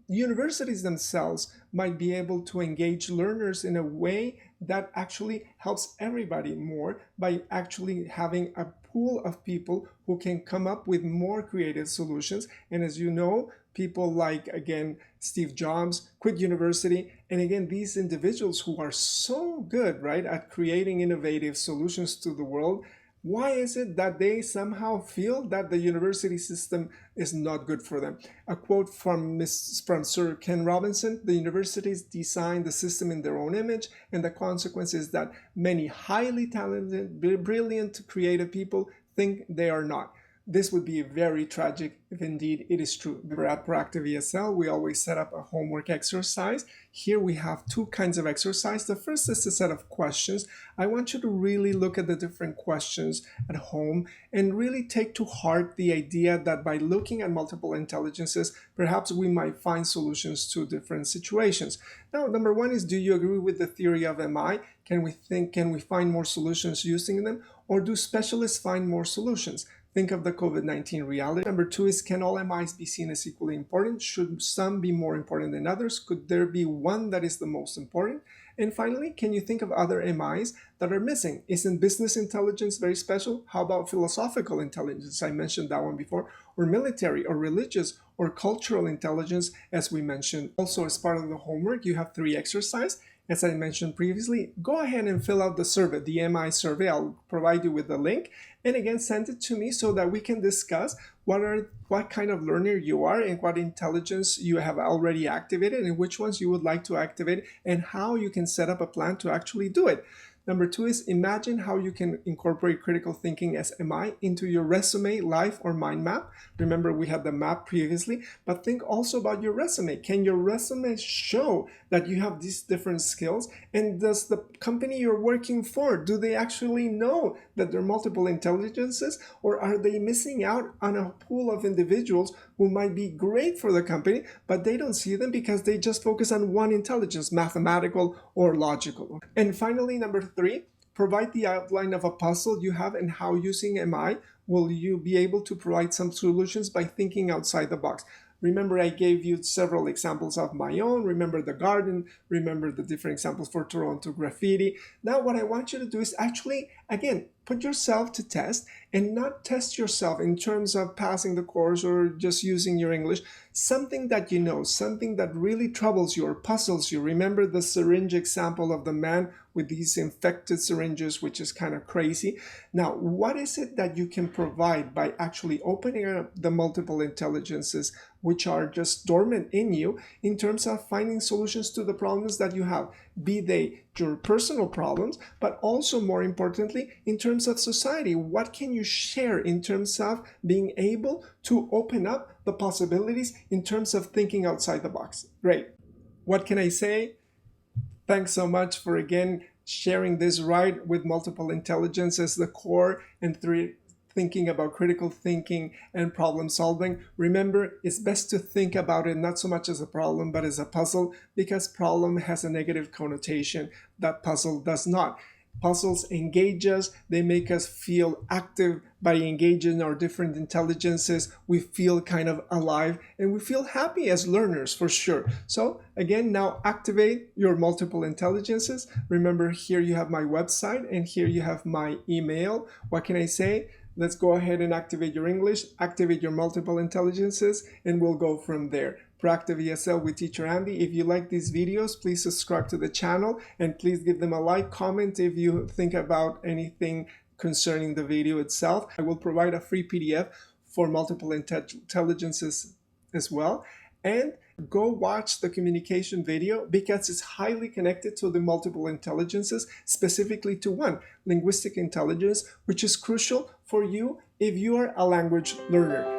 universities themselves might be able to engage learners in a way that actually helps everybody more, by actually having a pool of people who can come up with more creative solutions. And as you know, people like, again, Steve Jobs quit university. And again, these individuals who are so good, right, at creating innovative solutions to the world, why is it that they somehow feel that the university system is not good for them? A quote from Sir Ken Robinson: the universities design the system in their own image, and the consequence is that many highly talented, brilliant, creative people think they are not. This would be very tragic if indeed it is true. We're at Proactive ESL. We always set up a homework exercise. Here we have two kinds of exercise. The first is a set of questions. I want you to really look at the different questions at home and really take to heart the idea that by looking at multiple intelligences, perhaps we might find solutions to different situations. Now, number one is, do you agree with the theory of MI? Can we find more solutions using them? Or do specialists find more solutions? Think of the COVID-19 reality. Number 2 is, can all MIs be seen as equally important? Should some be more important than others? Could there be one that is the most important? And finally, can you think of other MIs that are missing? Isn't business intelligence very special? How about philosophical intelligence? I mentioned that one before. Or military, or religious, or cultural intelligence, as we mentioned. Also, as part of the homework, you have 3 exercises. As I mentioned previously, go ahead and fill out the survey, the MI survey. I'll provide you with the link. And again, send it to me so that we can discuss what kind of learner you are and what intelligence you have already activated and which ones you would like to activate and how you can set up a plan to actually do it. Number 2 is, imagine how you can incorporate critical thinking as MI into your resume, life, or mind map. Remember, we had the map previously, but think also about your resume. Can your resume show that you have these different skills? And does the company you're working for, do they actually know that there are multiple intelligences, or are they missing out on a pool of individuals who might be great for the company, but they don't see them because they just focus on one intelligence, mathematical or logical? And finally, number 3, provide the outline of a puzzle you have and how, using MI, will you be able to provide some solutions by thinking outside the box. Remember, I gave you several examples of my own. Remember the garden. Remember the different examples for Toronto graffiti. Now, what I want you to do is actually, again, put yourself to test and not test yourself in terms of passing the course or just using your English. Something that you know, something that really troubles you or puzzles you. Remember the syringe example of the man with these infected syringes, which is kind of crazy. Now, what is it that you can provide by actually opening up the multiple intelligences which are just dormant in you in terms of finding solutions to the problems that you have, be they your personal problems, but also more importantly, in terms of society? What can you share in terms of being able to open up the possibilities in terms of thinking outside the box? Great. What can I say? Thanks so much for, again, sharing this ride with multiple intelligence as the core, and 3, thinking about critical thinking and problem solving. Remember, it's best to think about it not so much as a problem, but as a puzzle, because problem has a negative connotation that puzzle does not. Puzzles engage us. They make us feel active by engaging our different intelligences. We feel kind of alive and we feel happy as learners for sure. So again, now activate your multiple intelligences. Remember, here you have my website and here you have my email. What can I say? Let's go ahead and activate your English, activate your multiple intelligences, and we'll go from there. Proactive ESL with Teacher Andy. If you like these videos, please subscribe to the channel and please give them a like, comment if you think about anything concerning the video itself. I will provide a free PDF for multiple intelligences as well. And go watch the communication video because it's highly connected to the multiple intelligences, specifically to one, linguistic intelligence, which is crucial for you if you are a language learner.